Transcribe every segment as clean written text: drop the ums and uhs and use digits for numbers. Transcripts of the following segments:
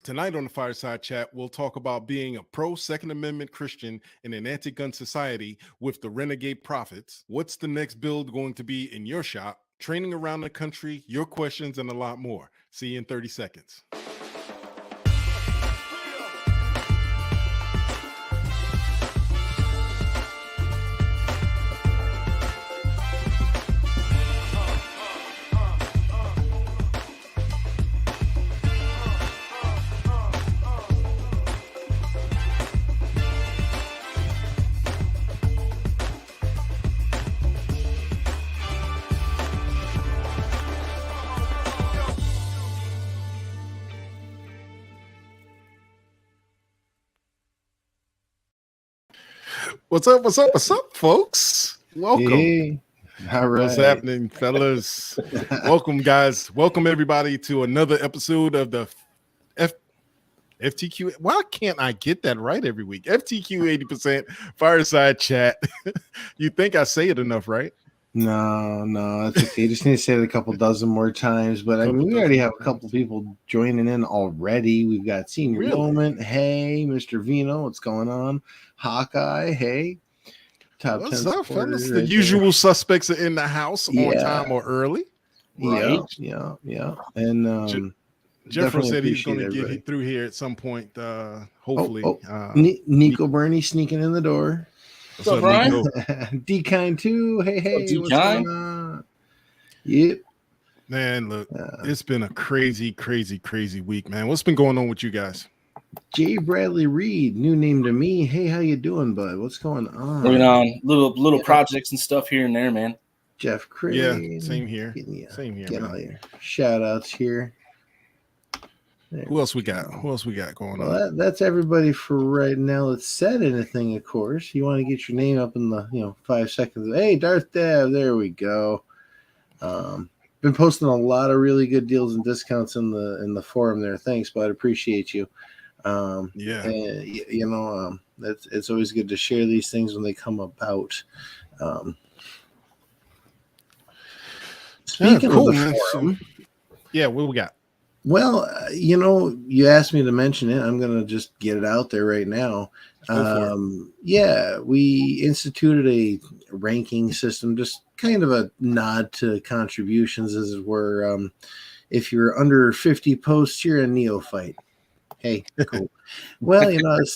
Tonight on the Fireside Chat, we'll talk about being a pro-Second Amendment Christian in an anti-gun society with the Renegade Prophets. What's the next build going to be in your shop? Training around the country, your questions, and a lot more. See you in 30 seconds. What's up? What's up? What's up, folks? Welcome. Hey. All right. What's happening, fellas? Welcome, guys. Welcome, everybody, to another episode of the FTQ. Why can't I get that right every week? FTQ 80% Fireside Chat. You think I say it enough, right? No, it's okay. You just need to say it a couple dozen more times. But I mean, we already have a couple people joining in already. We've got Senior Moment. Hey, Mr. Vino, what's going on? Hawkeye, hey. Top what's 10 up, fellas? The usual suspects are in the house on time or early. Right? Yeah. And Jeffrey said he's going to get through here at some point, hopefully. Nico Bernie sneaking in the door. What's up, Brian? D-Kind too. Hey, what's going on? Yep. Man, look, it's been a crazy week, man. What's been going on with you guys? J. Bradley Reed, new name to me. Hey, how you doing, bud? What's going on? Working on little projects and stuff here and there, man. Jeff Crane. Yeah, same here. Get all your shout outs here. There. Who else we got going on? That's everybody for right now that said anything, of course. You want to get your name up in the 5 seconds. Hey, Darth Dev, there we go. Been posting a lot of really good deals and discounts in the forum there. Thanks, bud. Appreciate you. And, it's always good to share these things when they come about. Speaking of the forum, what we got? Well, you asked me to mention it. I'm going to just get it out there right now. We instituted a ranking system, just kind of a nod to contributions, as it were. If you're under 50 posts, you're a neophyte. Hey, cool. Well, I was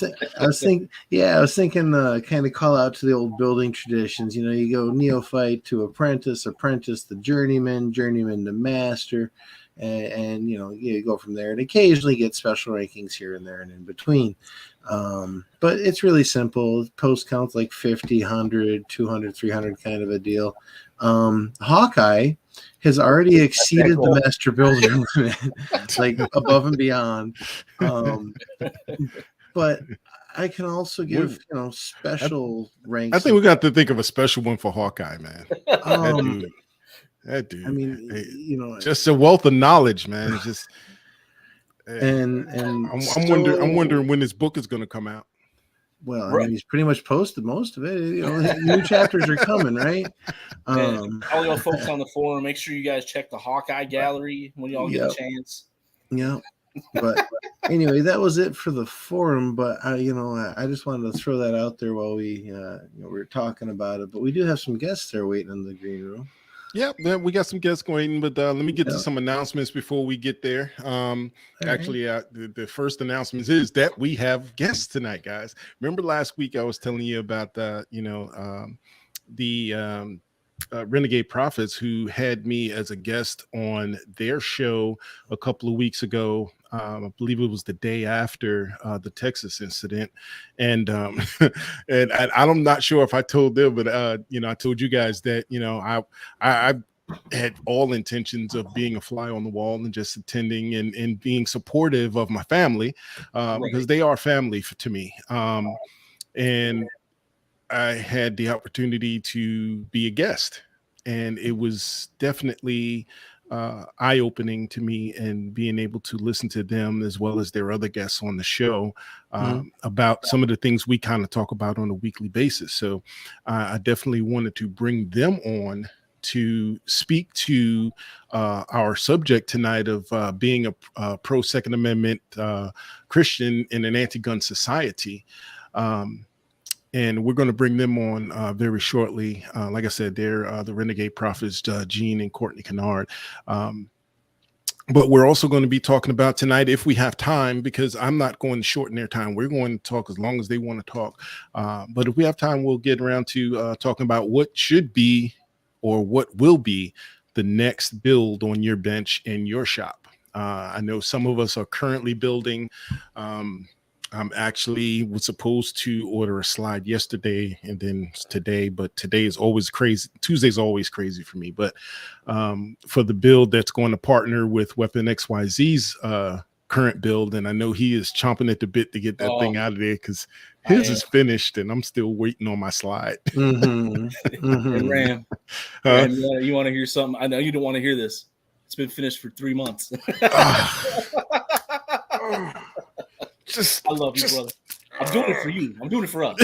thinking kind of call out to the old building traditions. You go neophyte to apprentice to journeyman to master. And you go from there and occasionally get special rankings here and there and in between. But it's really simple. Post counts like 50, 100, 200, 300 kind of a deal. Hawkeye has already exceeded the master builder limit, like above and beyond. But I can also give special ranks. I think we got to think of a special one for Hawkeye, man. That dude. I mean, just a wealth of knowledge, man. It's just, and I'm wondering when this book is going to come out. Well, I mean, he's pretty much posted most of it. New chapters are coming, right? All y'all folks on the forum, make sure you guys check the Hawkeye gallery when y'all get a chance. Yeah. But anyway, that was it for the forum. But I just wanted to throw that out there while we were talking about it. But we do have some guests there waiting in the green room. Yeah, we got some guests going, but let me get to some announcements before we get there. The first announcement is that we have guests tonight, guys. Remember last week I was telling you about the Renegade Prophets, who had me as a guest on their show a couple of weeks ago. I believe it was the day after the Texas incident, and I'm not sure if I told them, but I told you guys that I had all intentions of being a fly on the wall and just attending and being supportive of my family because they are family to me, and I had the opportunity to be a guest, and it was definitely eye-opening to me, and being able to listen to them as well as their other guests on the show about some of the things we kind of talk about on a weekly basis. So I definitely wanted to bring them on to speak to our subject tonight of being a pro-Second Amendment Christian in an anti-gun society. And we're going to bring them on very shortly. Like I said, they're the Renegade Prophets, Gene and Courtney Kinard. But we're also going to be talking about tonight, if we have time, because I'm not going to shorten their time. We're going to talk as long as they want to talk. But if we have time, we'll get around to talking about what should be or what will be the next build on your bench in your shop. I know some of us are currently building. Actually was supposed to order a slide yesterday and then today, but today is always crazy. Tuesday's always crazy for me. But for the build that's going to partner with Weapon XYZ's current build, and I know he is chomping at the bit to get that thing out of there because his is finished and I'm still waiting on my slide. And Ram, you want to hear something? I know you don't want to hear this. It's been finished for 3 months. I love you, brother. I'm doing it for you. I'm doing it for us.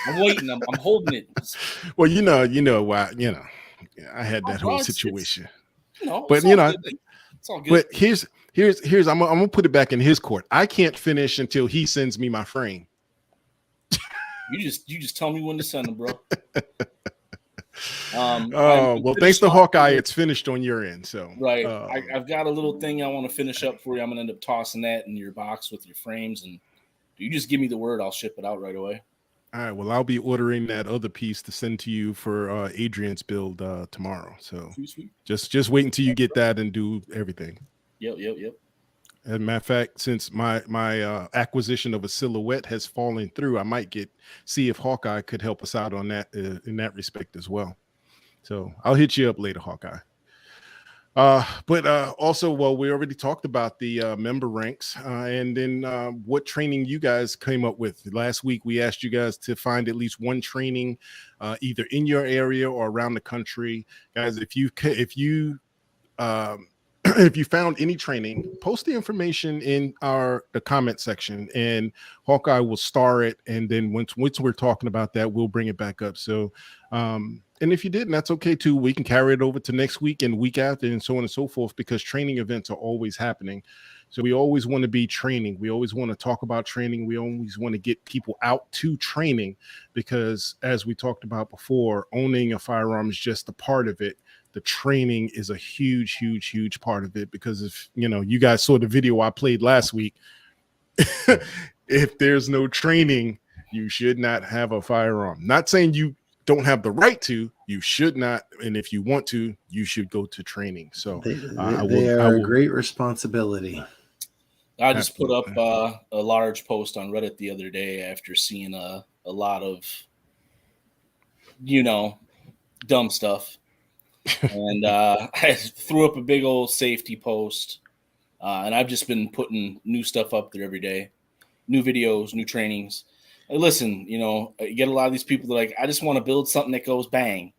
I'm waiting. I'm holding it. Well, you know why, I had that whole situation. But it's all good. But here's I'm gonna put it back in his court. I can't finish until he sends me my frame. You just tell me when to send them, bro. Well, thanks to Hawkeye, it's finished on your end. So right, I've got a little thing I want to finish up for you. I'm gonna end up tossing that in your box with your frames, and you just give me the word, I'll ship it out right away. All right. Well, I'll be ordering that other piece to send to you for Adrian's build tomorrow. So just wait until you get that and do everything. Yep. As a matter of fact, since my acquisition of a silhouette has fallen through, I might see if Hawkeye could help us out on that in that respect as well. So I'll hit you up later, Hawkeye. But also, well, we already talked about the member ranks and then what training you guys came up with. Last week, we asked you guys to find at least one training either in your area or around the country. Guys, if you if you found any training, post the information in the comment section and Hawkeye will star it. And then once we're talking about that, we'll bring it back up. So, and if you didn't, that's okay too. We can carry it over to next week and week after and so on and so forth, because training events are always happening. So we always want to be training. We always want to talk about training. We always want to get people out to training because, as we talked about before, owning a firearm is just a part of it. The training is a huge, huge, huge part of it, because if you guys saw the video I played last week, if there's no training, you should not have a firearm. Not saying you don't have the right to, you should not. And if you want to, you should go to training. So they are a great responsibility. I just put up a large post on Reddit the other day after seeing a lot of, dumb stuff. And I threw up a big old safety post. And I've just been putting new stuff up there every day, new videos, new trainings. And listen, you get a lot of these people that are like, I just want to build something that goes bang.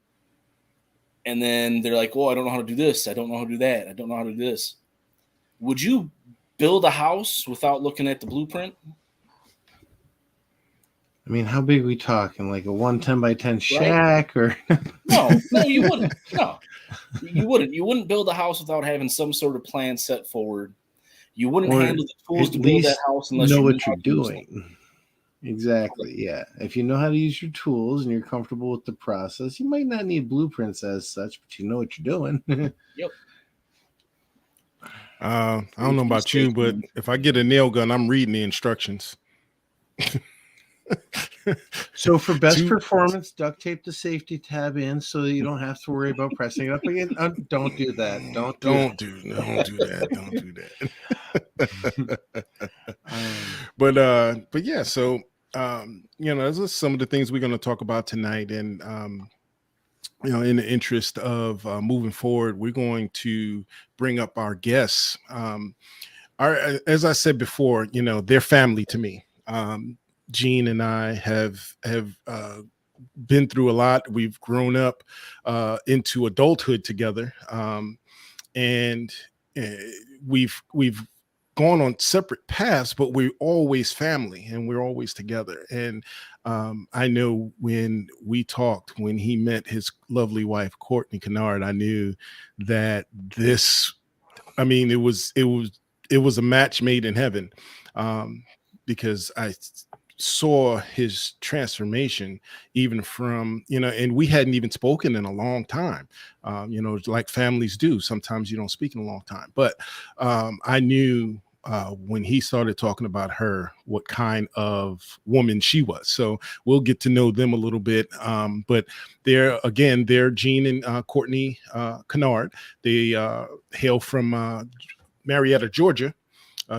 And then they're like, oh, I don't know how to do this. I don't know how to do that. I don't know how to do this. Would you build a house without looking at the blueprint? I mean, how big are we talking? Like a 110 by 10 shack, or No, you wouldn't. No, you wouldn't. You wouldn't build a house without having some sort of plan set forward. You wouldn't handle the tools to build that house unless you know what you're doing. Exactly. Yeah. If you know how to use your tools and you're comfortable with the process, you might not need blueprints as such, but you know what you're doing. Yep. I don't know about you, but if I get a nail gun, I'm reading the instructions. So for best performance, duct tape the safety tab in so that you don't have to worry about pressing it up again. Don't do that. Don't do that. Don't do that. But yeah, so those are some of the things we're going to talk about tonight, and in the interest of moving forward, we're going to bring up our guests. As I said before, they're family to me. Gene and I have been through a lot. We've grown up into adulthood together, and we've gone on separate paths, but we're always family and we're always together. And I know when we talked, when he met his lovely wife, Courtney Kinard, I knew that it was a match made in heaven, because I saw his transformation, even from, and we hadn't even spoken in a long time, like families do. Sometimes you don't speak in a long time, but I knew when he started talking about her, what kind of woman she was. So we'll get to know them a little bit. But they're Jean and Courtney Kinard. They hail from Marietta, Georgia.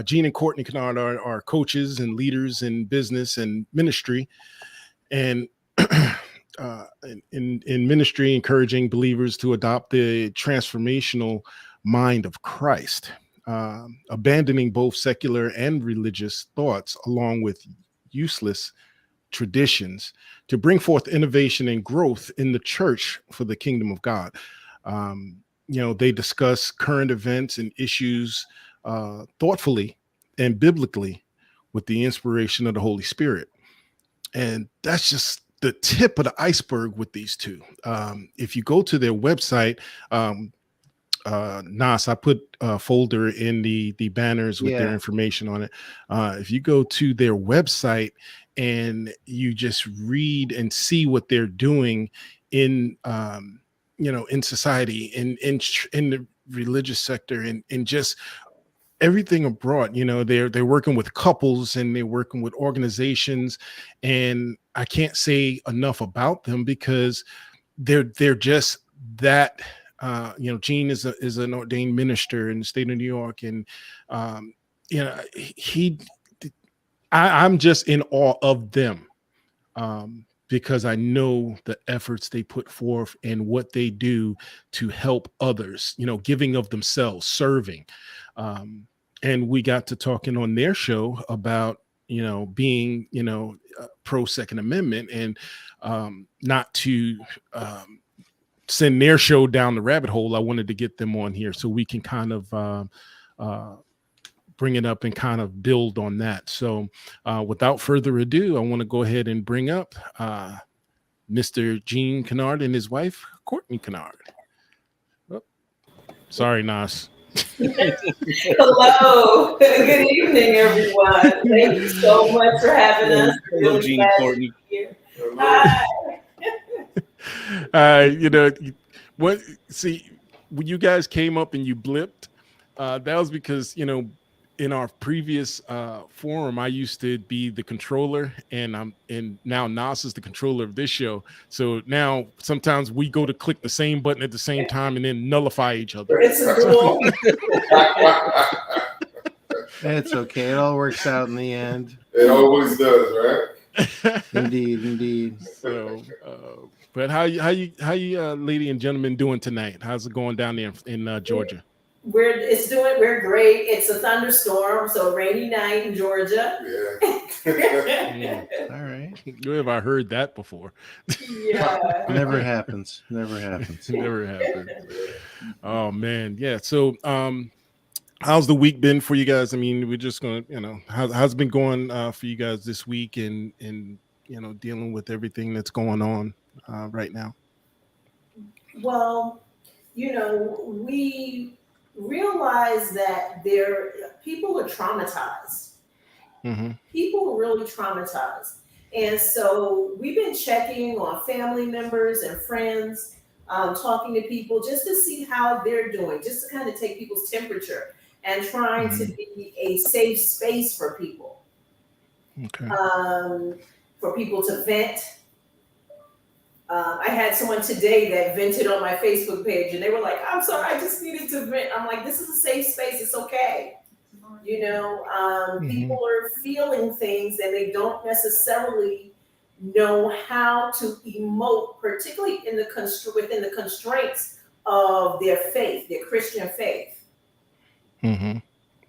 Jean and Courtney Kinard are coaches and leaders in business and ministry, and in ministry, encouraging believers to adopt the transformational mind of Christ, abandoning both secular and religious thoughts along with useless traditions to bring forth innovation and growth in the church for the kingdom of God. They discuss current events and issues thoughtfully and biblically with the inspiration of the Holy Spirit. And that's just the tip of the iceberg with these two. If you go to their website, Nas, I put a folder in the banners with their information on it. If you go to their website and you just read and see what they're doing in in society, in the religious sector, and just everything abroad, they're working with couples and they're working with organizations, and I can't say enough about them because they're just that. Gene is an ordained minister in the state of New York, and I'm just in awe of them. Because I know the efforts they put forth and what they do to help others, giving of themselves, serving. And we got to talking on their show about, being, pro-Second Amendment, and not to send their show down the rabbit hole. I wanted to get them on here so we can kind of bring it up and kind of build on that. So without further ado, I want to go ahead and bring up Mr. Gene Kinard and his wife, Courtney Kinard. Oh, sorry, Nas. Hello. Good evening, everyone. Thank you so much for having us. Hello, Gene and Courtney. Hi. When you guys came up and you blipped, that was because, in our previous forum, I used to be the controller, and now Nas is the controller of this show. So now sometimes we go to click the same button at the same time and then nullify each other. It's a duel. It's okay. It all works out in the end. It always does, right? Indeed. So, but how you lady and gentlemen doing tonight? How's it going down there in Georgia? We're great. It's a thunderstorm, so a rainy night in Georgia. Yeah. All right. Where have I heard that before? Yeah. Never happens. Never happens. Never happened. Oh man, yeah. So, how's the week been for you guys? I mean, we're just gonna, how's it been going for you guys this week, and dealing with everything that's going on right now. Well, we realize that people are traumatized. Mm-hmm. People are really traumatized. And so we've been checking on family members and friends, talking to people just to see how they're doing, just to kind of take people's temperature and trying to be a safe space for people. Okay. For people to vent. I had someone today that vented on my Facebook page, and they were like, "I'm sorry, I just needed to vent." I'm like, "This is a safe space. It's okay." People are feeling things, and they don't necessarily know how to emote, particularly within the constraints of their faith, their Christian faith. Mm-hmm.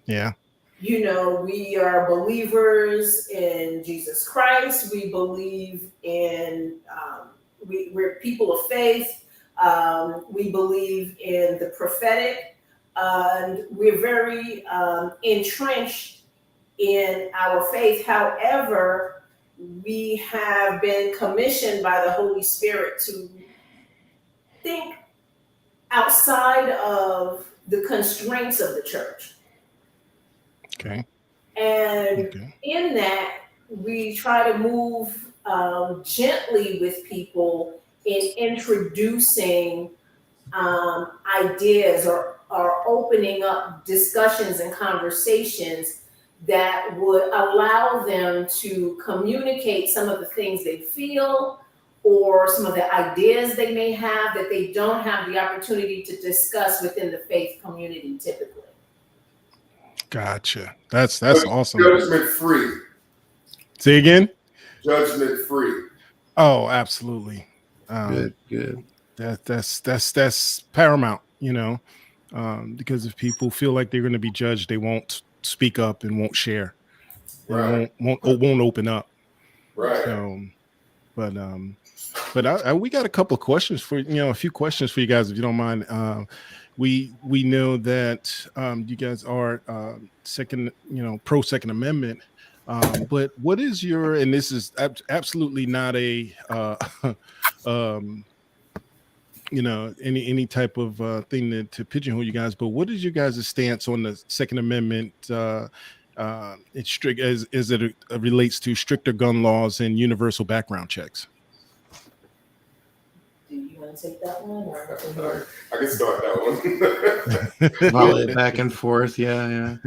Yeah. We are believers in Jesus Christ. We believe in. We're people of faith. We believe in the prophetic. we're very entrenched in our faith. However, we have been commissioned by the Holy Spirit to think outside of the constraints of the church. Okay. And in that, we try to move gently with people in introducing ideas or opening up discussions and conversations that would allow them to communicate some of the things they feel or some of the ideas they may have that they don't have the opportunity to discuss within the faith community typically. Gotcha. That's awesome. Judgment free. Say again? Judgment free. Oh, absolutely. Good. That's paramount, because if people feel like they're going to be judged, they won't speak up and won't share. Right. Won't open up. Right. So, but we got a couple of questions for a few questions for you guys, if you don't mind. We know that you guys are pro-2nd Amendment, but what is your, and this is absolutely not a any type of thing to pigeonhole you guys, but what is your guys' stance on the Second Amendment? It's strict as it relates to stricter gun laws and universal background checks. Do you want to take that one? Or I can start that one. Volley back and forth. Yeah.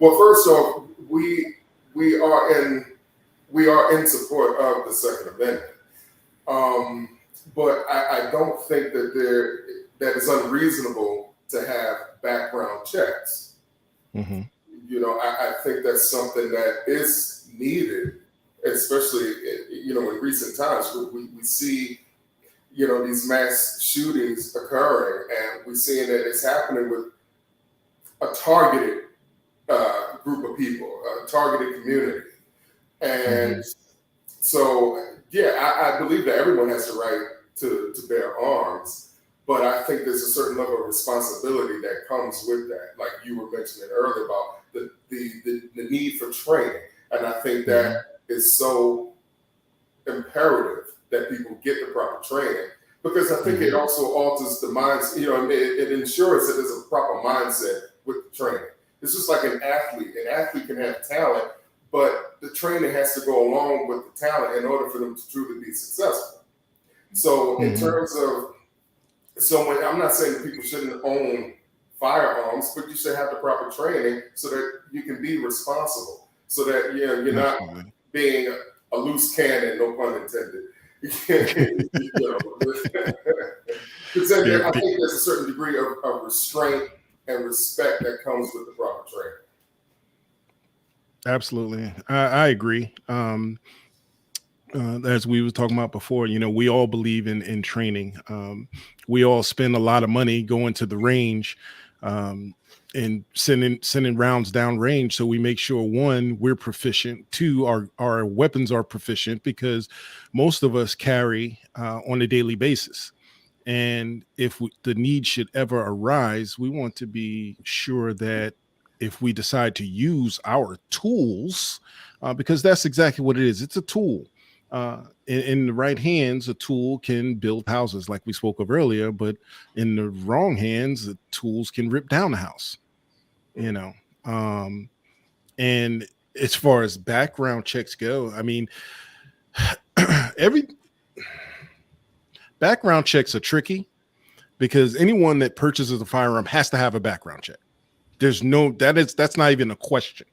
Well, first off, we are in support of the Second Amendment. But I don't think that it's unreasonable to have background checks. Mm-hmm. I think that's something that is needed, especially in recent times. We see these mass shootings occurring, and we're seeing that it's happening with a targeted group of people, a targeted community, and so. Yeah, I believe that everyone has the right to bear arms, but I think there's a certain level of responsibility that comes with that. Like you were mentioning earlier about the need for training, and I think that is so imperative that people get the proper training, because I think it also alters the mindset. It ensures that there's a proper mindset with the training. It's just like an athlete. An athlete can have talent, but the training has to go along with the talent in order for them to truly be successful. So in terms of, I'm not saying that people shouldn't own firearms, but you should have the proper training so that you can be responsible, so that you're not being a loose cannon, no pun intended. Because I think there's a certain degree of restraint and respect that comes with the proper training. Absolutely. I agree. As we were talking about before, we all believe in training. We all spend a lot of money going to the range and sending rounds down range. So we make sure, one, we're proficient. Two, our weapons are proficient, because most of us carry on a daily basis. And if the need should ever arise, we want to be sure that if we decide to use our tools, because that's exactly what it is. It's a tool. In the right hands, a tool can build houses like we spoke of earlier, but in the wrong hands, the tools can rip down the house, and as far as background checks go, I mean, every background checks are tricky, because anyone that purchases a firearm has to have a background check. That's not even a question.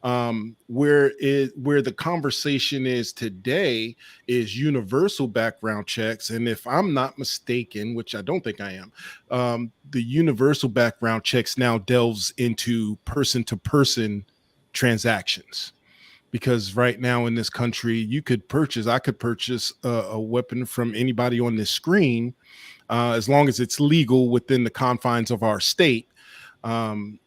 Where the conversation is today is universal background checks. And if I'm not mistaken, which I don't think I am, the universal background checks now delves into person-to-person transactions. Because right now in this country, I could purchase a weapon from anybody on this screen, as long as it's legal within the confines of our state. And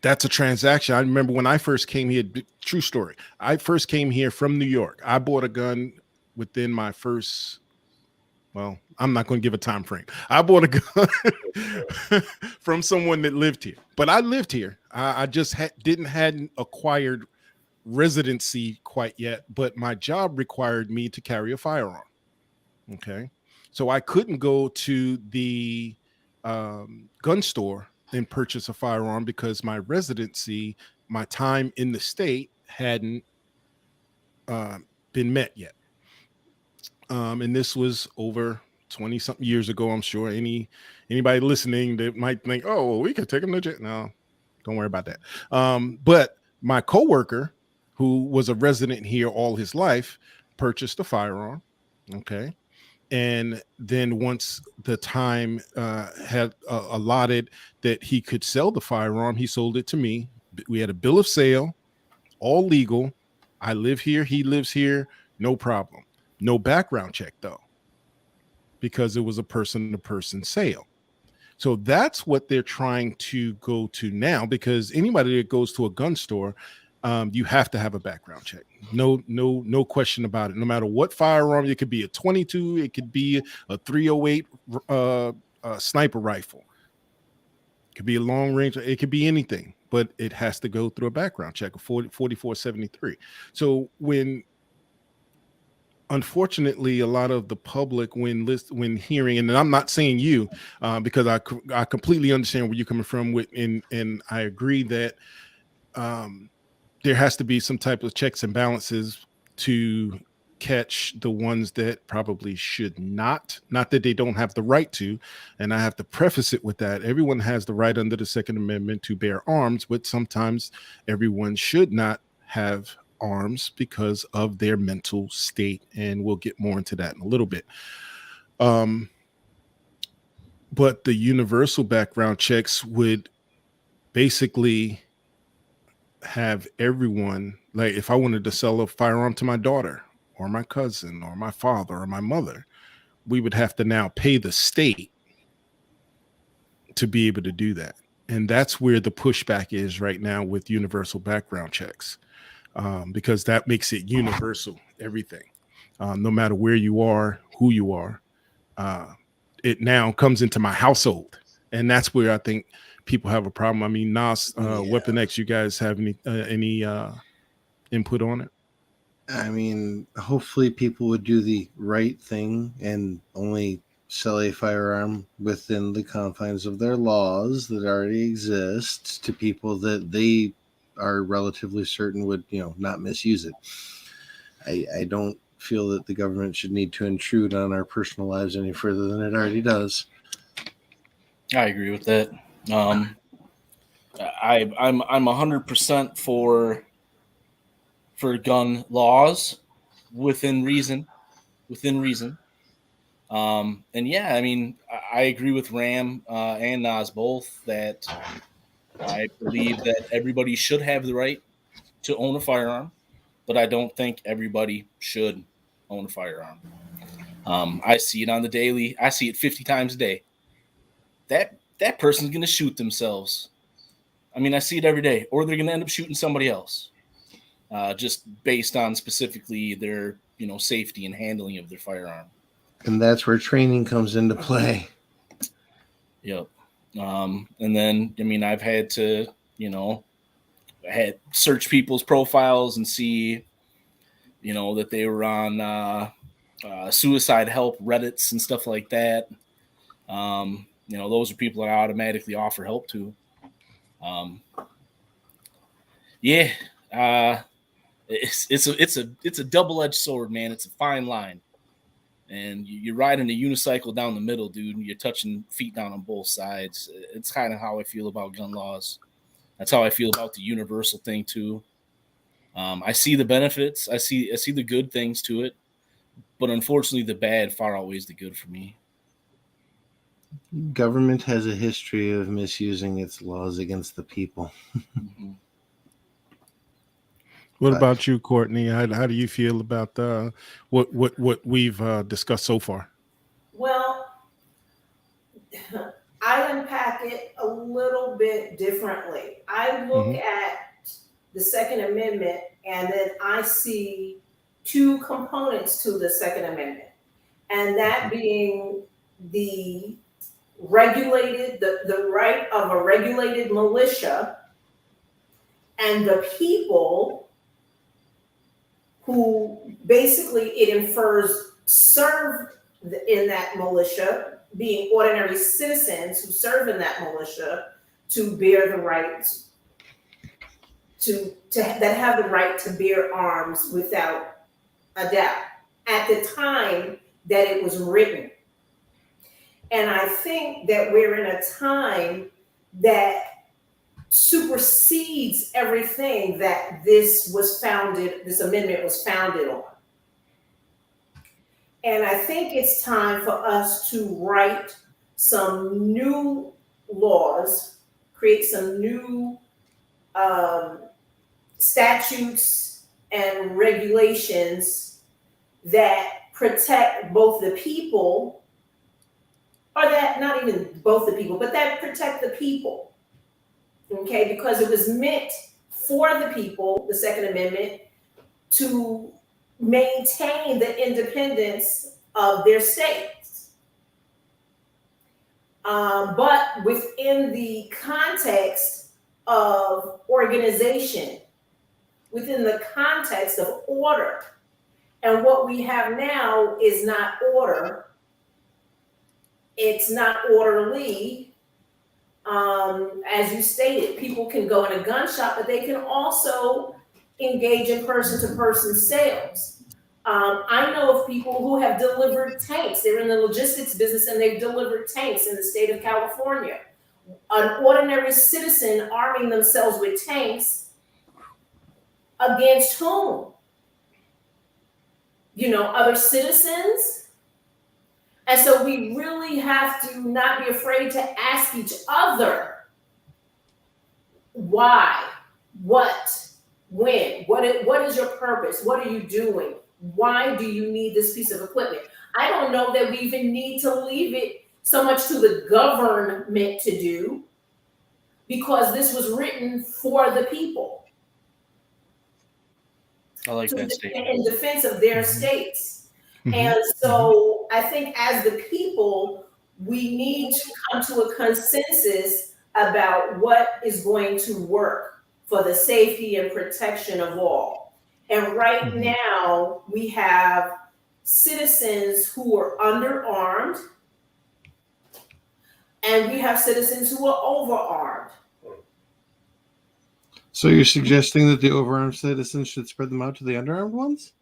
that's a transaction. I remember when I first came here, true story. I first came here from New York. I bought a gun within my first well, I'm not going to give a time frame. I bought a gun from someone that lived here, but I lived here. I just hadn't acquired residency quite yet, but my job required me to carry a firearm. Okay. So I couldn't go to the gun store and purchase a firearm because my residency, my time in the state hadn't been met yet. And this was over 20 something years ago. I'm sure anybody listening that might think, oh, well, we could take them to jail. No, don't worry about that. But my coworker, who was a resident here all his life, purchased a firearm. Okay. And then once the time had allotted that he could sell the firearm, he sold it to me. We had a bill of sale, all legal. I live here. He lives here. No problem. No background check, though, because it was a person-to-person sale. So that's what they're trying to go to now, because anybody that goes to a gun store, you have to have a background check. No question about it. No matter what firearm, it could be a 22, it could be a 308 sniper rifle. It could be a long range, it could be anything, but it has to go through a background check, a 4473. So unfortunately, a lot of the public, when hearing, and I'm not saying you, because I completely understand where you're coming from with, and I agree that there has to be some type of checks and balances to catch the ones that probably should not that they don't have the right to. And I have to preface it with that everyone has the right under the Second Amendment to bear arms, but sometimes everyone should not have arms because of their mental state, and we'll get more into that in a little bit. But the universal background checks would basically have everyone, like if I wanted to sell a firearm to my daughter or my cousin or my father or my mother, we would have to now pay the state to be able to do that. And that's where the pushback is right now with universal background checks. Because that makes it universal, everything, no matter where you are, who you are, it now comes into my household. And that's where I think people have a problem. I mean, Nas, Weapon X, you guys have any input on it? I mean, hopefully people would do the right thing and only sell a firearm within the confines of their laws that already exist to people that they are relatively certain would, not misuse it. I don't feel that the government should need to intrude on our personal lives any further than it already does. I agree with that. I'm 100% for gun laws within reason. And yeah, I mean, I agree with Ram and Nas both that I believe that everybody should have the right to own a firearm, but I don't think everybody should own a firearm. I see it on the daily. I see it 50 times a day. That person's going to shoot themselves. I mean, I see it every day, or they're going to end up shooting somebody else, just based on specifically their, safety and handling of their firearm. And that's where training comes into play. Yep. And then, I mean, I've had to, search people's profiles and see, that they were on suicide help Reddits and stuff like that. Those are people that I automatically offer help to. It's a double-edged sword, man. It's a fine line. And you're riding a unicycle down the middle, dude, and you're touching feet down on both sides. It's kind of how I feel about gun laws. That's how I feel about the universal thing too. I see the benefits. I see the good things to it, but unfortunately, the bad far outweighs the good for me. Government has a history of misusing its laws against the people. Mm-hmm. What about you, Courtney? How do you feel about what we've discussed so far? Well, I unpack it a little bit differently. I look at the Second Amendment, and then I see two components to the Second Amendment. and that being the regulated, the right of a regulated militia and the people who basically it infers serve in that militia, being ordinary citizens who serve in that militia, to bear the rights that have the right to bear arms without a doubt at the time that it was written. And I think that we're in a time that supersedes everything that this amendment was founded on. And I think it's time for us to write some new laws, create some new statutes and regulations that protect both the people, or that not even both the people, but that protect the people. Okay, because it was meant for the people, the Second Amendment, to maintain the independence of their states. But within the context of organization, within the context of order. And what we have now is not order. It's not orderly. As you stated, people can go in a gun shop, but they can also engage in person-to-person sales. I know of people who have delivered tanks. They're in the logistics business and they've delivered tanks in the state of California. An ordinary citizen arming themselves with tanks against whom? Other citizens. And so we really have to not be afraid to ask each other why, what, when, what is your purpose? What are you doing? Why do you need this piece of equipment? I don't know that we even need to leave it so much to the government to do, because this was written for the people. I like that statement. In defense of their states. And so I think as the people, we need to come to a consensus about what is going to work for the safety and protection of all. And right now we have citizens who are underarmed and we have citizens who are overarmed. So you're suggesting that the overarmed citizens should spread them out to the underarmed ones?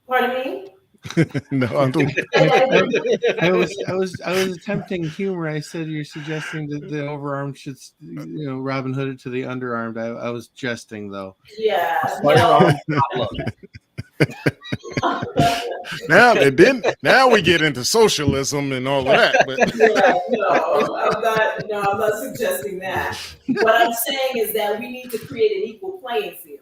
Pardon me? No, I was attempting humor. I said you're suggesting that the overarmed should, Robin Hood it to the underarmed. I was jesting though. Yeah. Now we get into socialism and all of that. But I'm not suggesting that. What I'm saying is that we need to create an equal playing field.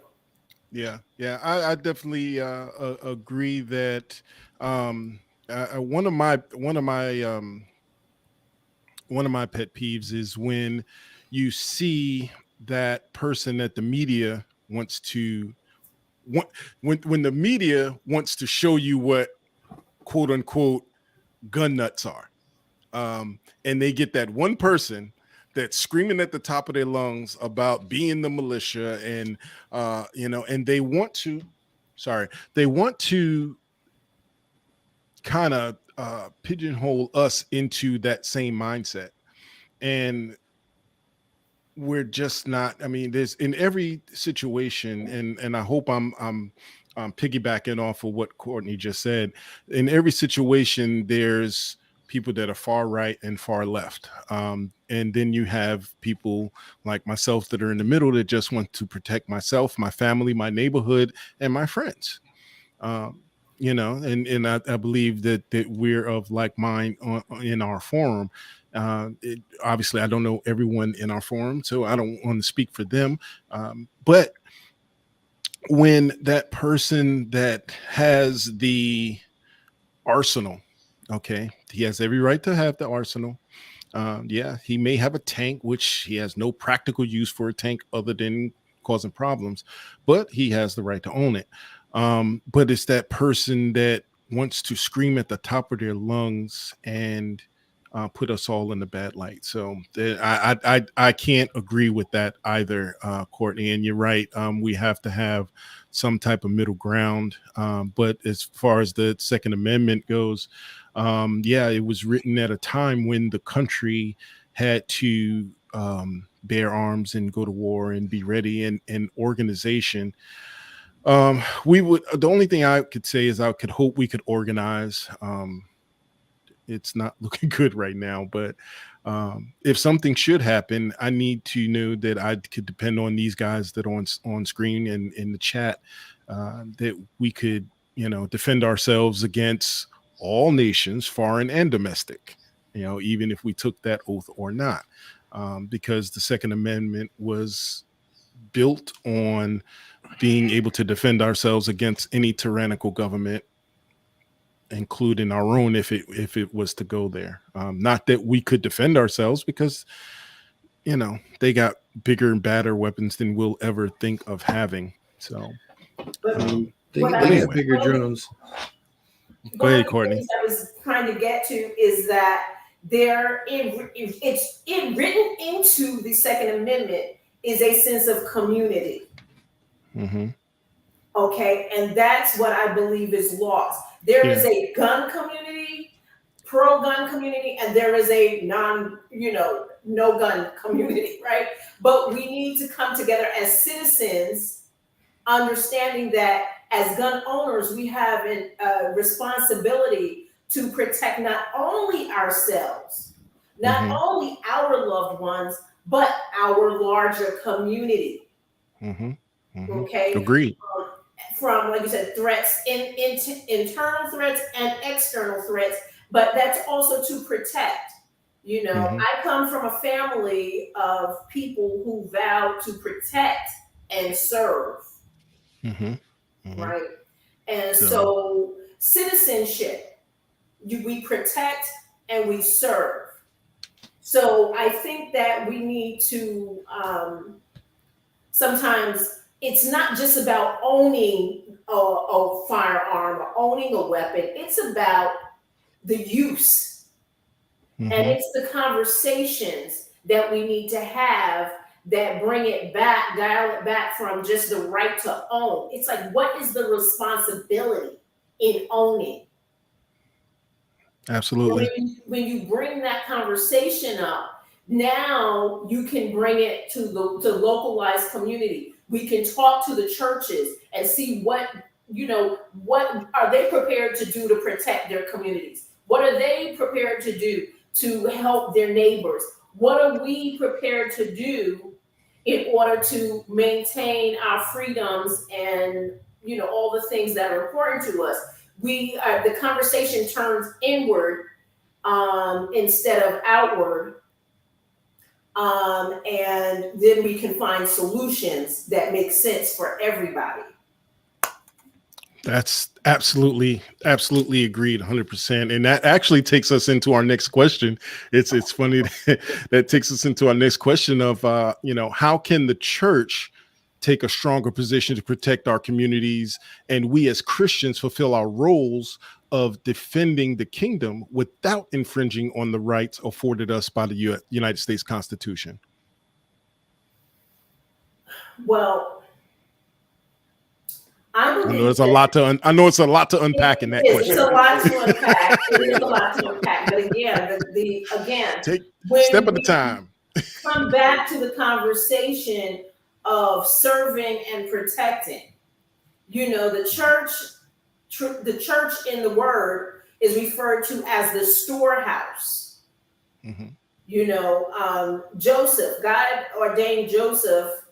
Yeah, I definitely agree that one of my pet peeves is when you see that person that the media wants to when the media wants to show you what quote unquote gun nuts are, and they get that one person that's screaming at the top of their lungs about being the militia, and and they want to kind of pigeonhole us into that same mindset. And we're just not, there's in every situation, and I hope I'm piggybacking off of what Courtney just said. In every situation, there's people that are far right and far left. And then you have people like myself that are in the middle that just want to protect myself, my family, my neighborhood, and my friends. And I believe that we're of like mind in our forum. Obviously, I don't know everyone in our forum, so I don't want to speak for them. But when that person that has the arsenal, okay, he has every right to have the arsenal. He may have a tank, which he has no practical use for a tank other than causing problems, but he has the right to own it. But it's that person that wants to scream at the top of their lungs and put us all in a bad light. So I can't agree with that either, Courtney. And you're right. We have to have some type of middle ground. But as far as the Second Amendment goes, it was written at a time when the country had to bear arms and go to war and be ready, and organization. The only thing I could say is I could hope we could organize. It's not looking good right now, but if something should happen, I need to know that I could depend on these guys that are on screen and in the chat, that we could, defend ourselves against all nations, foreign and domestic, even if we took that oath or not, because the Second Amendment was built on being able to defend ourselves against any tyrannical government, including our own, if it was to go there. Not that we could defend ourselves, because they got bigger and badder weapons than we'll ever think of having. So they got bigger drones. Go ahead, Courtney. I was trying to get to is that it's written into the Second Amendment is a sense of community. Mm-hmm. Okay, and that's what I believe is lost. There is a gun community, pro-gun community, and there is a no gun community, right? But we need to come together as citizens, understanding that as gun owners, we have a responsibility to protect not only ourselves, not only our loved ones, but our larger community. Mm-hmm. Mm-hmm. Okay. Agreed. From, like you said, threats, internal threats and external threats, but that's also to protect. I come from a family of people who vow to protect and serve. Mm-hmm. Mm-hmm. Right. And so citizenship, we protect and we serve. So I think that we need to sometimes. It's not just about owning a firearm or owning a weapon. It's about the use. Mm-hmm. And it's the conversations that we need to have that bring it back, dial it back from just the right to own. It's like, what is the responsibility in owning? Absolutely. When you bring that conversation up, now you can bring it to localized community. We can talk to the churches and see what are they prepared to do to protect their communities? What are they prepared to do to help their neighbors? What are we prepared to do in order to maintain our freedoms and all the things that are important to us? The conversation turns inward instead of outward. And then we can find solutions that make sense for everybody. That's absolutely agreed, 100%. And that actually takes us into our next question. It's funny that takes us into our next question of, how can the church take a stronger position to protect our communities, and we as Christians fulfill our roles of defending the kingdom without infringing on the rights afforded us by the United States Constitution? Well, I know it's a lot to unpack in that question. It's a lot to unpack. It is a lot to unpack. But again, take step at a time. Come back to the conversation of serving and protecting. The church in the word is referred to as the storehouse. Mm-hmm. Joseph, God ordained Joseph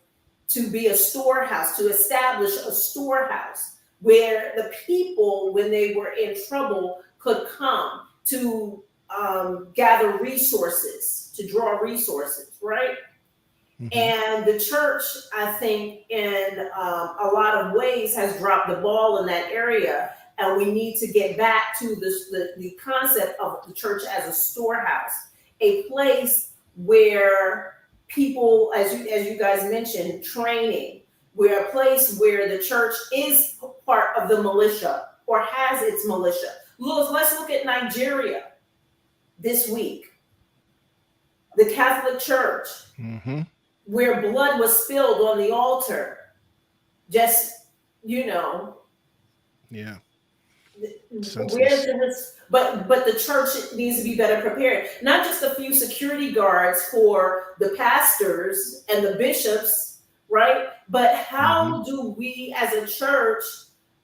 to be a storehouse, to establish a storehouse where the people, when they were in trouble, could come to gather resources, to draw resources, right? Mm-hmm. And the church, I think, in a lot of ways has dropped the ball in that area. And we need to get back to the concept of the church as a storehouse, a place where people, as you guys mentioned, training, where a place where the church is part of the militia, or has its militia. Let's look at Nigeria this week. The Catholic Church, where blood was spilled on the altar. Just, Yeah. But the church needs to be better prepared. Not just a few security guards for the pastors and the bishops, right? But how do we as a church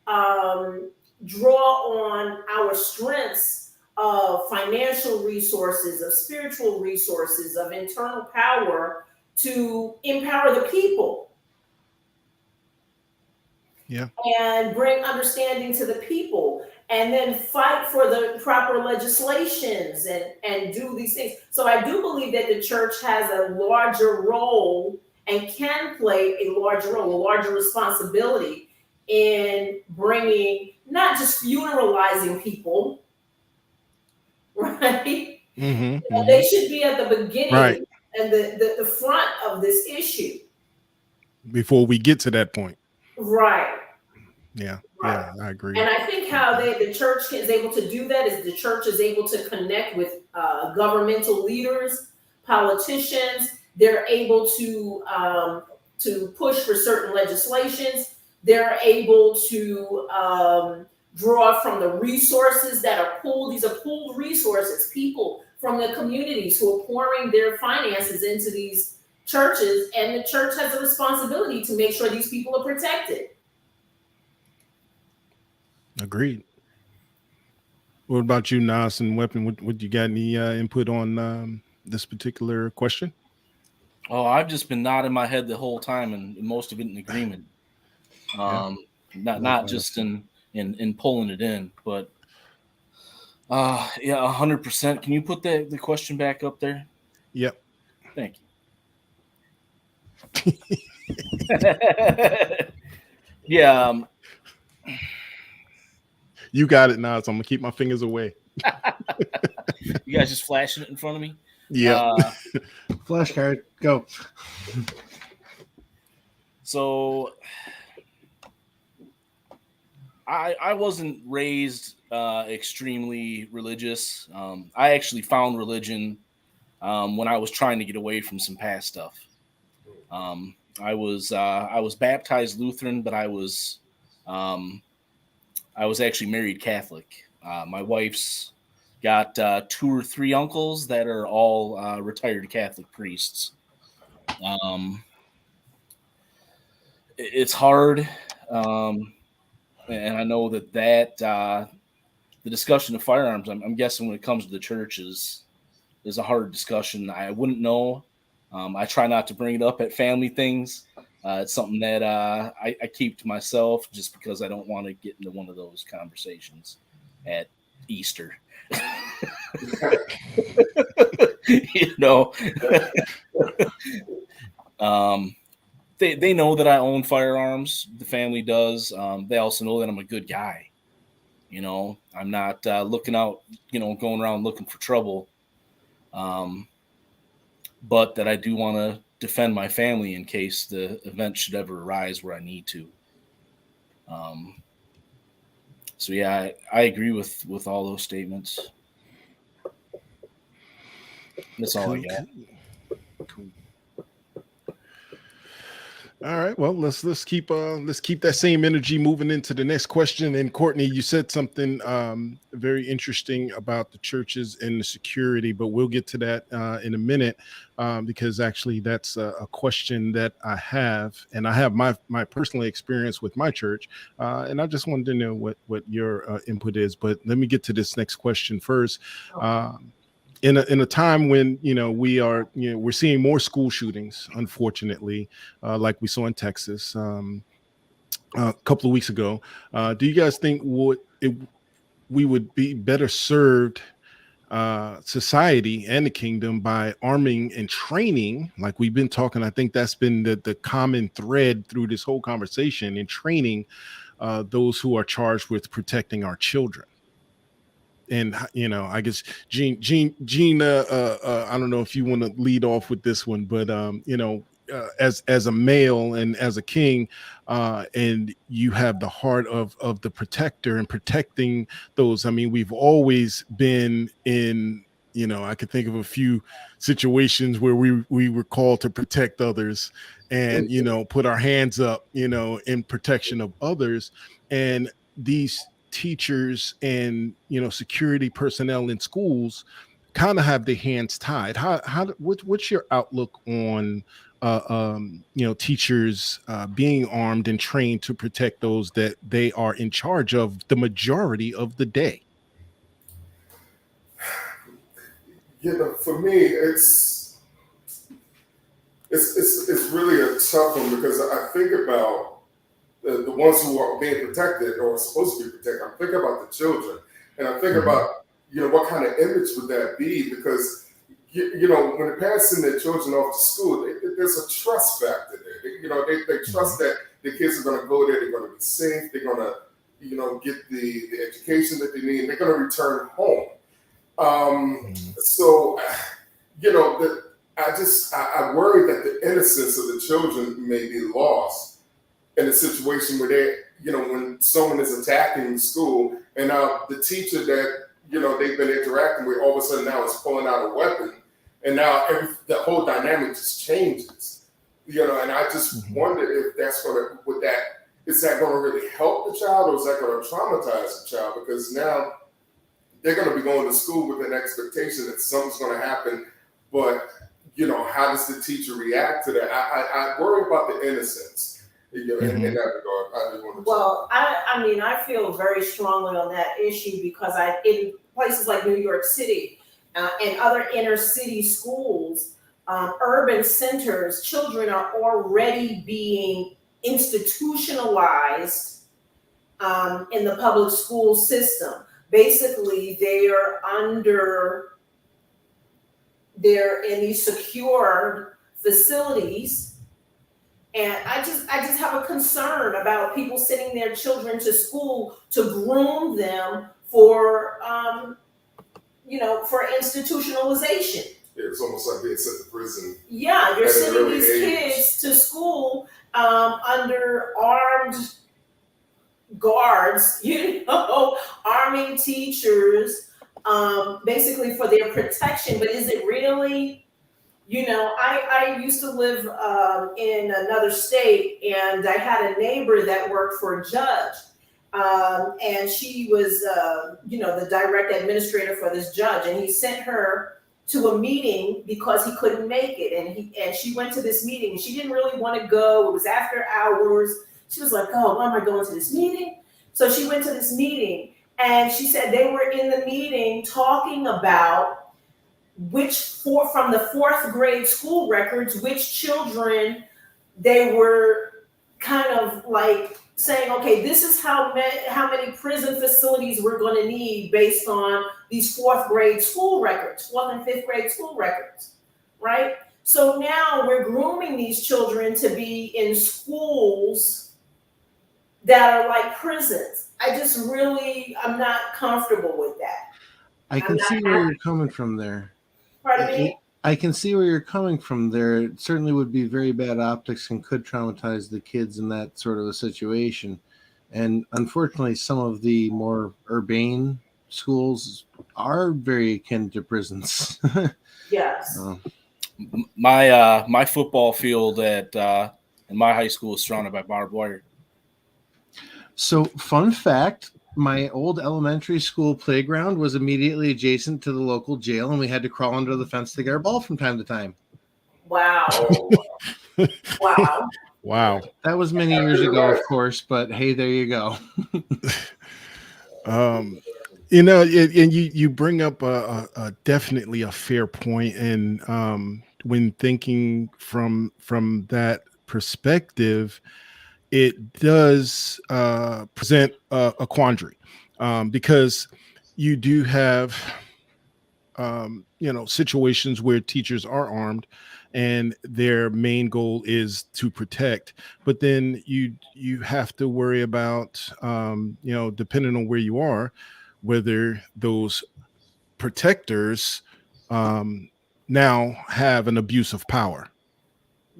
draw on our strengths of financial resources, of spiritual resources, of internal power to empower the people? Yeah. And bring understanding to the people, and then fight for the proper legislations and do these things. So I do believe that the church has a larger role and can play a larger role, a larger responsibility in bringing, not just funeralizing people, right? They should be at the beginning and the front of this issue. Before we get to that point. Right. Yeah, right. Yeah, I agree. And I think how the church is able to do that is the church is able to connect with governmental leaders, politicians. They're able to push for certain legislations. They're able to draw from the resources that are pooled. These are pooled resources, people from the communities who are pouring their finances into these churches, and the church has a responsibility to make sure these people are protected. Agreed. What about you, Nas and Weapon? Would you got any input on this particular question? Oh, I've just been nodding my head the whole time, and most of it in agreement. Not just in pulling it in, but 100%. Can you put the question back up there? Yep. Thank you. Yeah. You got it, Nas. I'm gonna keep my fingers away. You guys just flashing it in front of me? Yeah. Flashcard, go. So I wasn't raised extremely religious. I actually found religion when I was trying to get away from some past stuff. I was baptized Lutheran, but I was actually married Catholic. My wife's got 2 or 3 uncles that are all retired Catholic priests. It's hard, and I know that the discussion of firearms, I'm guessing when it comes to the church is a hard discussion. I wouldn't know. I try not to bring it up at family things. It's something that I keep to myself just because I don't want to get into one of those conversations at Easter. You know, they know that I own firearms. The family does. They also know that I'm a good guy. You know, I'm not looking out, going around looking for trouble. But that I do want to defend my family in case the event should ever arise where I need to. So yeah, I agree with all those statements. That's all I got. Cool. All right. Well, let's keep that same energy moving into the next question. And Courtney, you said something very interesting about the churches and the security, but we'll get to that in a minute because actually that's a question that I have, and I have my personal experience with my church, and I just wanted to know what your input is. But let me get to this next question first. In a time when we're seeing more school shootings, unfortunately, like we saw in Texas a couple of weeks ago, do you guys think we would be better served, society and the kingdom, by arming and training, like we've been talking? I think that's been the common thread through this whole conversation, in training those who are charged with protecting our children. And, I guess, Gene, I don't know if you want to lead off with this one, but, as a male and as a king, and you have the heart of the protector and protecting those. I mean, we've always been in, I could think of a few situations where we were called to protect others and, put our hands up, in protection of others. And these teachers and, security personnel in schools kind of have their hands tied. What's your outlook on teachers being armed and trained to protect those that they are in charge of the majority of the day? For me, it's really a tough one, because I think about the ones who are being protected or are supposed to be protected. I think about the children, and I think about, what kind of image would that be? Because, when they're passing their children off to school, there's a trust factor there. They trust that the kids are going to go there, they're going to be safe, they're going to, get the education that they need, they're going to return home. So, I worry that the innocence of the children may be lost in a situation where when someone is attacking the school, and now the teacher that, they've been interacting with, all of a sudden now is pulling out a weapon, and now the whole dynamic just changes, and I just wonder if that's is that going to really help the child, or is that going to traumatize the child? Because now they're going to be going to school with an expectation that something's going to happen, but how does the teacher react to that? I worry about the innocence in that regard. Well, I feel very strongly on that issue, because in places like New York City and other inner city schools, urban centers, children are already being institutionalized in the public school system. Basically, they're in these secure facilities, and I just have a concern about people sending their children to school to groom them for for institutionalization. Yeah, it's almost like being sent to prison. Yeah, you're sending these kids to school under armed guards, arming teachers, basically for their protection. But is it really, I used to live in another state, and I had a neighbor that worked for a judge. And she was, the direct administrator for this judge, and he sent her to a meeting because he couldn't make it. And she went to this meeting, and she didn't really want to go. It was after hours. She was like, oh, why am I going to this meeting? So she went to this meeting, and she said they were in the meeting talking about from the 4th grade school records, which children they were kind of like saying, okay, this is how many prison facilities we're going to need based on these 4th grade school records, 4th and 5th grade school records, right? So now we're grooming these children to be in schools that are like prisons. I'm not comfortable with that. I can see where you're coming from there. Pardon me? I can see where you're coming from there. It certainly would be very bad optics and could traumatize the kids in that sort of a situation. And unfortunately, some of the more urbane schools are very akin to prisons. Yes. My football field in my high school is surrounded by barbed wire. So, fun fact, my old elementary school playground was immediately adjacent to the local jail, and we had to crawl under the fence to get our ball from time to time. Wow. Wow. Wow. That was many years ago, of course, but hey, there you go. And you bring up a definitely a fair point. And when thinking from that perspective, it does present a quandary, because you do have situations where teachers are armed and their main goal is to protect, but then you have to worry about depending on where you are, whether those protectors now have an abuse of power.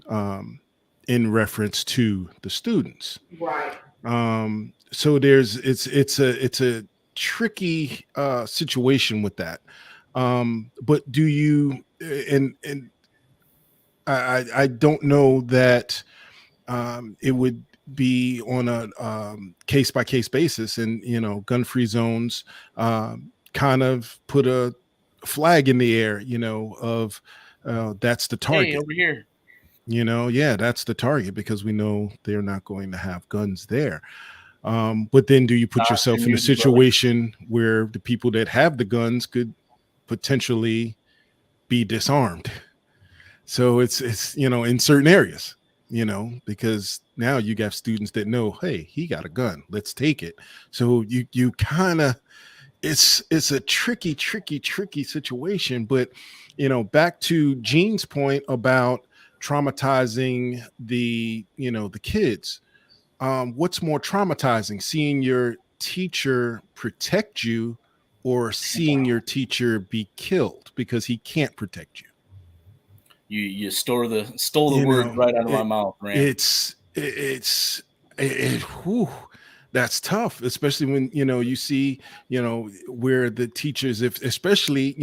in reference to the students. Right. So it's a tricky situation with that. But do you, and I don't know that it would be on a case by case basis, and gun free zones kind of put a flag in the air, of that's the target. Hey, over here. Yeah, that's the target, because we know they're not going to have guns there. But then do you put yourself in a situation where the people that have the guns could potentially be disarmed? So it's in certain areas, because now you got students that know, hey, he got a gun, let's take it. So you kind of, it's a tricky situation. But back to Gene's point about traumatizing the kids. What's more traumatizing, seeing your teacher protect you, or seeing your teacher be killed because he can't protect you? You stole the word right out of my mouth, Ram. Whew, that's tough, especially when you see where the teachers, especially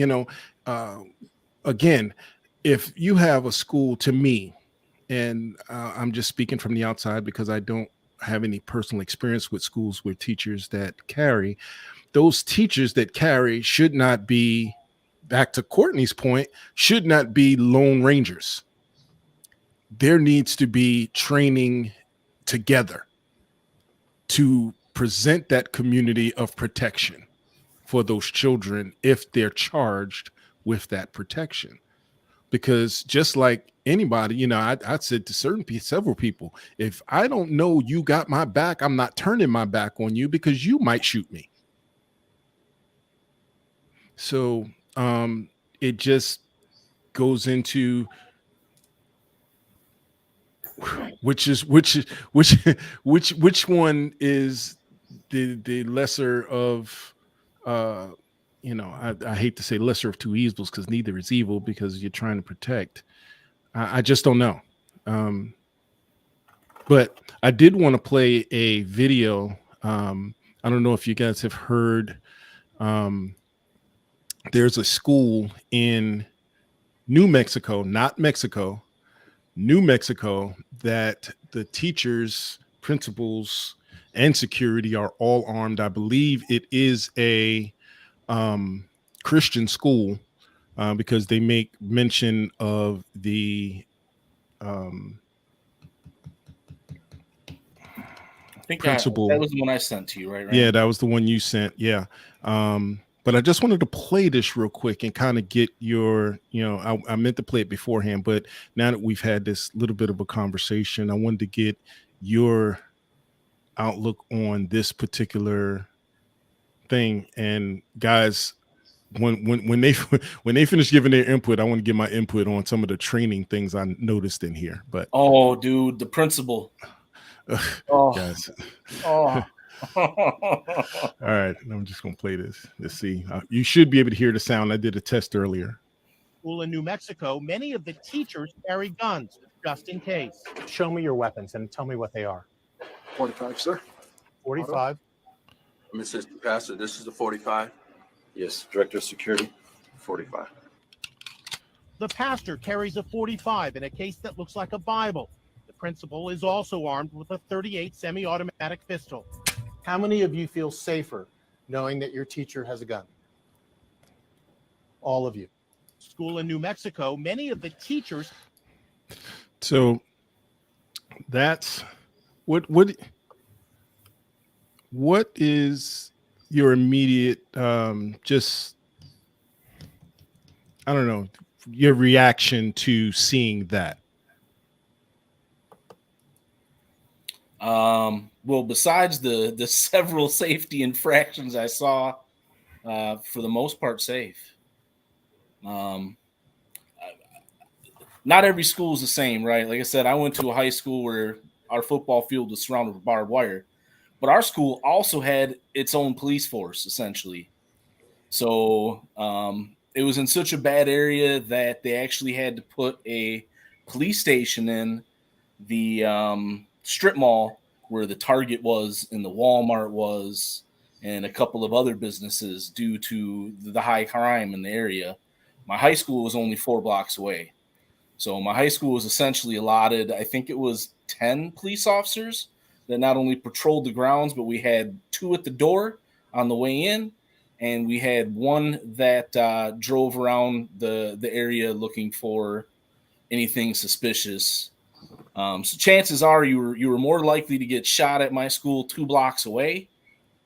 again, if you have a school, to me, and I'm just speaking from the outside because I don't have any personal experience with schools where teachers that carry, those teachers that carry should not be, back to Courtney's point, should not be lone rangers. There needs to be training together to present that community of protection for those children if they're charged with that protection. Because just like anybody, I said to several people, if I don't know you got my back, I'm not turning my back on you, because you might shoot me. So it just goes into which one is the lesser of I hate to say lesser of two evils, because neither is evil, because you're trying to protect. I just don't know. But I did want to play a video. I don't know if you guys have heard. There's a school in New Mexico, not Mexico, New Mexico, that the teachers, principals, and security are all armed. I believe it is a Christian school, because they make mention of the I think principal. that was the one I sent to you, right? Yeah, that was the one you sent. Yeah. But I just wanted to play this real quick and kind of get your, I meant to play it beforehand, but now that we've had this little bit of a conversation, I wanted to get your outlook on this particular thing. And guys, when they finish giving their input, I want to give my input on some of the training things I noticed in here. But oh, dude, the principal. Guys. Oh. All right, I'm just gonna play this. Let's see. You should be able to hear the sound. I did a test earlier. School in New Mexico, many of the teachers carry guns just in case. Show me your weapons and tell me what they are. 45, sir. 45. I'm assistant pastor. This is the 45. Yes, director of security. 45. The pastor carries a 45 in a case that looks like a Bible. The principal is also armed with a 38 semi-automatic pistol. How many of you feel safer knowing that your teacher has a gun? All of you. School in New Mexico, many of the teachers. So that's what is your immediate just, I don't know, your reaction to seeing that? Well, besides the several safety infractions I saw, for the most part, safe. Not every school is the same, right? Like I said, I went to a high school where our football field was surrounded with barbed wire, but our school also had its own police force, essentially. So it was in such a bad area that they actually had to put a police station in the strip mall where the Target was and the Walmart was and a couple of other businesses due to the high crime in the area. My high school was only 4 blocks away. So my high school was essentially allotted, I think it was 10 police officers that not only patrolled the grounds, but we had 2 at the door on the way in, and we had 1 that drove around the area looking for anything suspicious. So chances are you were more likely to get shot at my school 2 blocks away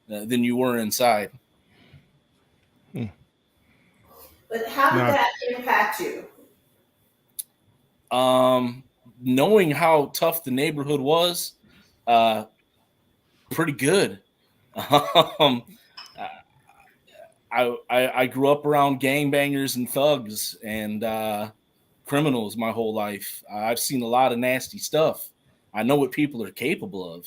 than you were inside. But how did that impact you? Knowing how tough the neighborhood was, pretty good. I grew up around gangbangers and thugs and criminals my whole life. I've seen a lot of nasty stuff. I know what people are capable of.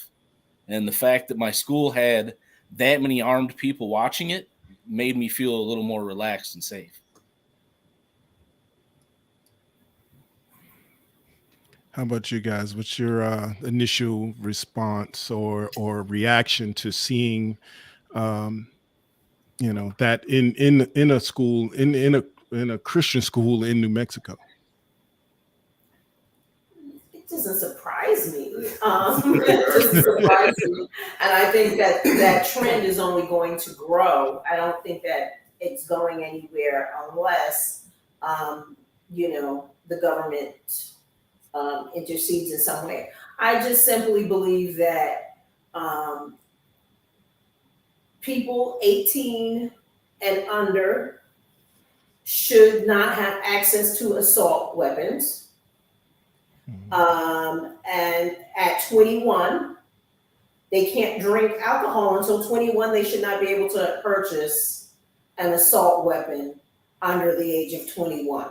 And the fact that my school had that many armed people watching it made me feel a little more relaxed and safe. How about you guys? What's your initial response or reaction to seeing, that in a school in a Christian school in New Mexico? It doesn't surprise me. It doesn't surprise me, and I think that trend is only going to grow. I don't think that it's going anywhere unless, the government intercedes in some way. I just simply believe that people 18 and under should not have access to assault weapons. And at 21, they can't drink alcohol until 21. They should not be able to purchase an assault weapon under the age of 21.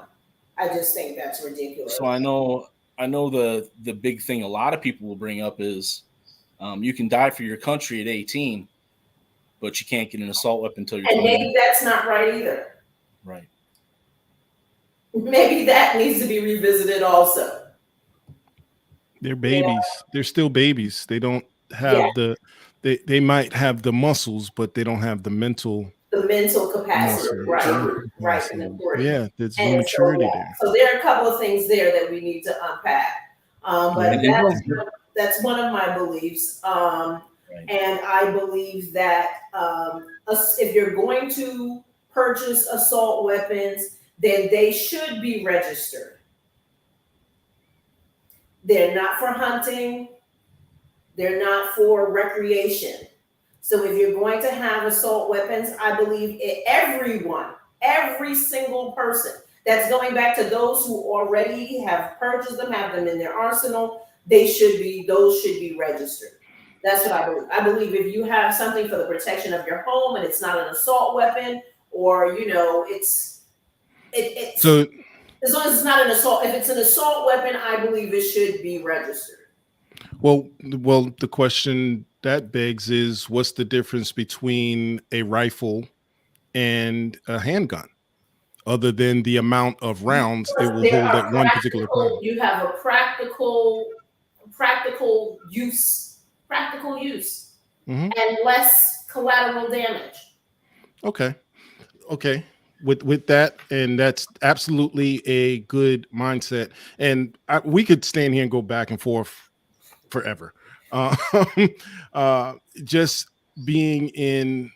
I just think that's ridiculous. So I know the big thing a lot of people will bring up is you can die for your country at 18, but you can't get an assault weapon until you're 21. And maybe that's not right either. Right. Maybe that needs to be revisited also. They're babies. Yeah. They're still babies. They don't have they might have the muscles, but they don't have the mental capacity. Right. Yeah, there's no maturity there. So there are a couple of things there that we need to unpack. But that's one of my beliefs. And I believe that if you're going to purchase assault weapons, then they should be registered. They're not for hunting. They're not for recreation. So if you're going to have assault weapons, I believe every single person, that's going back to those who already have purchased them, have them in their arsenal, those should be registered. That's what I believe. I believe if you have something for the protection of your home and it's not an assault weapon, or so as long as it's not an assault, if it's an assault weapon, I believe it should be registered. Well, the question that begs is, what's the difference between a rifle and a handgun, other than the amount of rounds it will hold at one particular time? You have a practical use, and less collateral damage. Okay. With that, and that's absolutely a good mindset. And we could stand here and go back and forth forever. Just being in,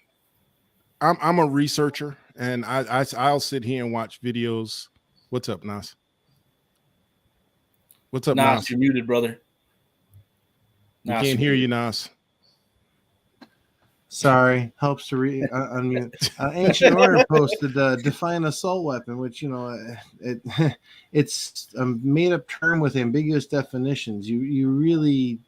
I'm a researcher, and I'll sit here and watch videos. What's up, Nas? What's up, Nas? You're muted, brother. We can't hear you, Nas. Sorry, helps to unmute. Ancient Order posted define assault weapon, which it's a made up term with ambiguous definitions. You really,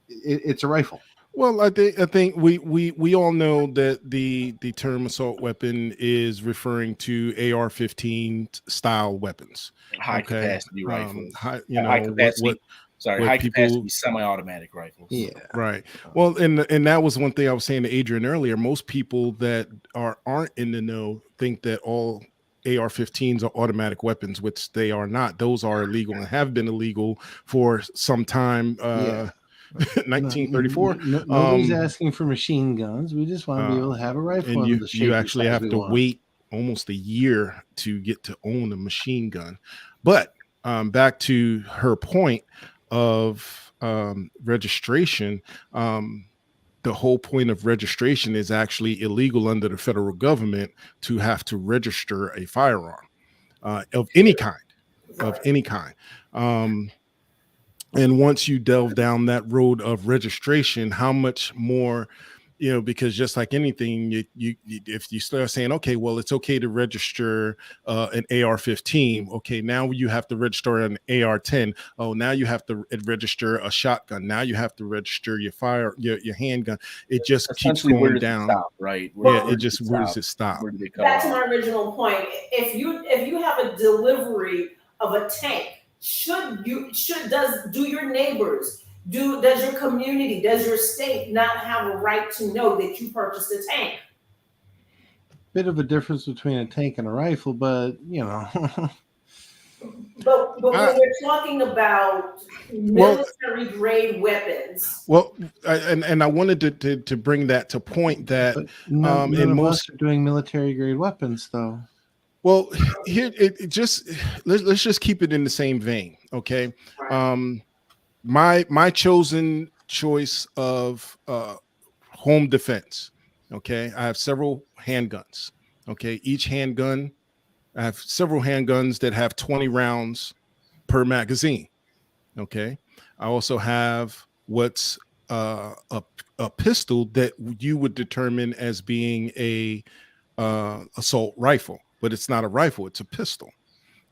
it's a rifle. Well, I think we all know that the term assault weapon is referring to AR-15 style weapons, high capacity rifles, high capacity. High capacity semi-automatic rifles. Yeah, right. Well, and that was one thing I was saying to Adrian earlier. Most people that aren't in the know think that all AR-15s are automatic weapons, which they are not. Those are illegal and have been illegal for some time. 1934. Nobody's asking for machine guns. We just want to be able to have a rifle. And in the shape you and actually size have we to want. wait almost a year to get to own a machine gun. But back to her point of registration, the whole point of registration is actually illegal under the federal government to have to register a firearm of any kind, and once you delve down that road of registration, how much more, because just like anything, if you start saying, okay, well, it's okay to register an AR-15. Okay, now you have to register an AR-10. Oh, now you have to register a shotgun. Now you have to register your handgun. It just keeps going down. Stop, right? Where does it stop? Back to my original point. If you have a delivery of a tank, do your neighbors, does your community, does your state not have a right to know that you purchased a tank? Bit of a difference between a tank and a rifle, but But when we're talking about military grade weapons, and I wanted to bring that to point that none of us are doing military grade weapons, though. Well, here let's just keep it in the same vein, okay? My chosen choice of home defense, okay? I have several handguns, okay? Each handgun, I have several handguns that have 20 rounds per magazine, okay? I also have what's a pistol that you would determine as being a assault rifle. But it's not a rifle, it's a pistol.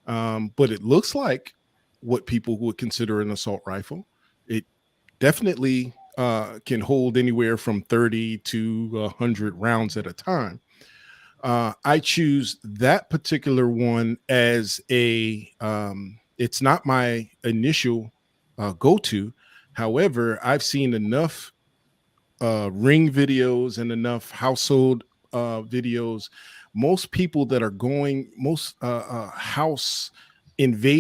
But it looks like what people would consider an assault rifle. It definitely can hold anywhere from 30 to 100 rounds at a time. I choose that particular one as it's not my initial go-to. However, I've seen enough ring videos and enough household videos. Most people that are going,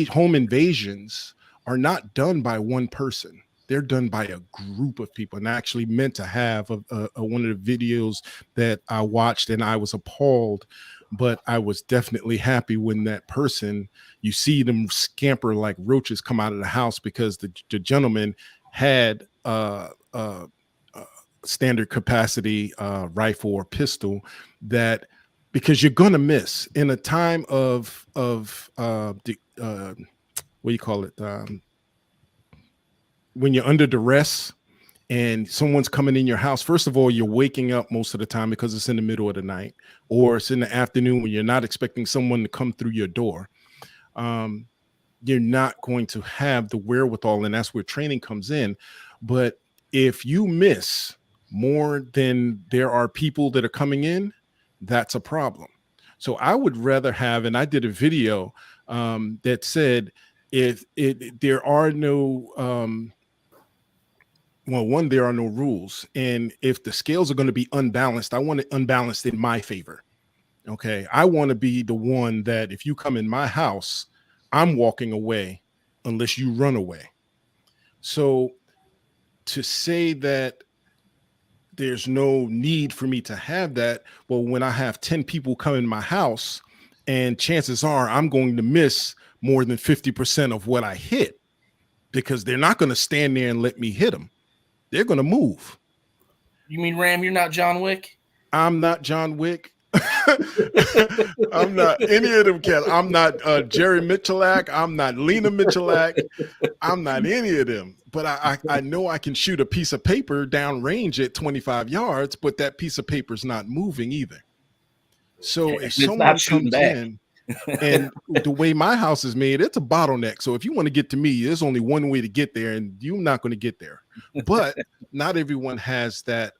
home invasions are not done by one person. They're done by a group of people. And I actually meant to have one of the videos that I watched, and I was appalled, but I was definitely happy when that person, you see them scamper like roaches come out of the house because the gentleman had standard capacity rifle or pistol that, because you're going to miss in a time of what do you call it? When you're under duress and someone's coming in your house, first of all, you're waking up most of the time because it's in the middle of the night, or it's in the afternoon when you're not expecting someone to come through your door. You're not going to have the wherewithal, and that's where training comes in. But if you miss more than there are people that are coming in, that's a problem. So I would rather have, and I did a video that said, there are no, there are no rules. And if the scales are going to be unbalanced, I want it unbalanced in my favor. Okay. I want to be the one that if you come in my house, I'm walking away unless you run away. So to say that there's no need for me to have that, well, when I have 10 people come in my house, and chances are I'm going to miss more than 50% of what I hit, because they're not going to stand there and let me hit them. They're going to move. You mean, Ram, you're not John Wick? I'm not John Wick. I'm not any of them cats. I'm not Jerry Michalak. I'm not Lena Michalak. I'm not any of them. But I know I can shoot a piece of paper down range at 25 yards, but that piece of paper is not moving either. So if someone comes in, and the way my house is made, it's a bottleneck. So if you want to get to me, there's only one way to get there, and you're not going to get there. But not everyone has that,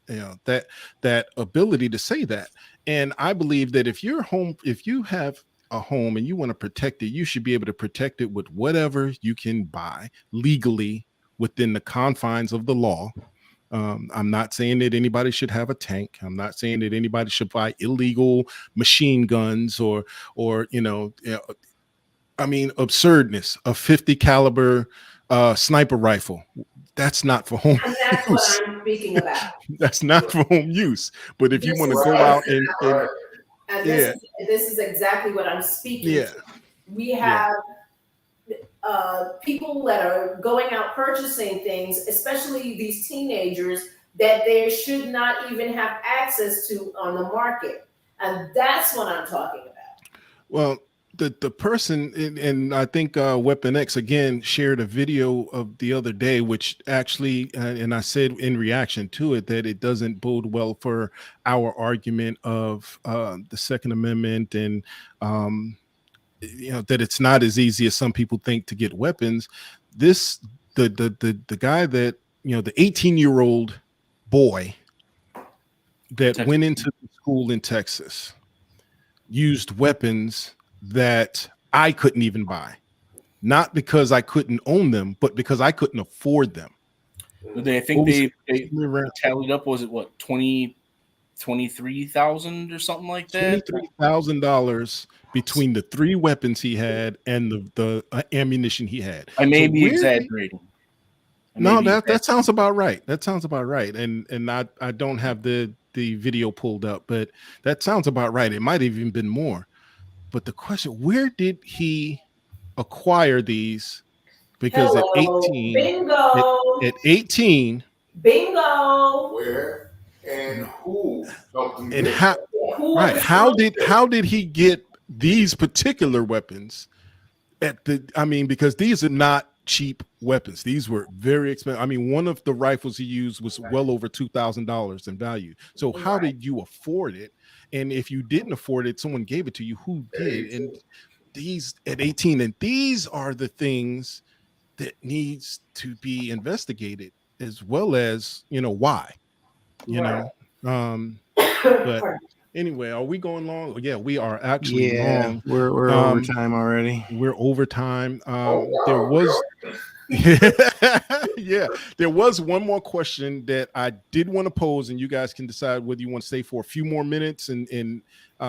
that ability to say that. And I believe that if you have a home and you want to protect it, you should be able to protect it with whatever you can buy legally within the confines of the law. I'm not saying that anybody should have a tank. I'm not saying that anybody should buy illegal machine guns or I mean, absurdness. A 50 caliber sniper rifle. That's not for home And that's use. what I'm speaking about. That's not for home use. But if you want to This go is out and this is exactly what I'm speaking to. We have people that are going out purchasing things, especially these teenagers, that they should not even have access to on the market. And that's what I'm talking about. Well, the person, and I think Weapon X again shared a video of the other day, which actually, and I said in reaction to it, that it doesn't bode well for our argument of the Second Amendment and, that it's not as easy as some people think to get weapons. The guy that, the 18-year-old boy that went into the school in Texas used weapons that I couldn't even buy, not because I couldn't own them, but because I couldn't afford them. I think they tallied up, was it what, $23,000 or something like that? $23,000 between the 3 weapons he had and the ammunition he had. I may be exaggerating. No, that sounds about right. That sounds about right. And I don't have the video pulled up, but that sounds about right. It might have even been more. But the question, where did he acquire these? Because at 18, bingo, at 18, bingo, where and who helped him and get how, right? How did he get these particular weapons because these are not cheap weapons. These were very expensive. I mean, one of the rifles he used was well over $2,000 in value. So how did you afford it? And if you didn't afford it, someone gave it to you. Who did? And these at 18, and these are the things that needs to be investigated, as well as why. But anyway, are we going long? Yeah, we are actually long. We're over time already. We're over time. There was there was one more question that I did want to pose, and you guys can decide whether you want to stay for a few more minutes and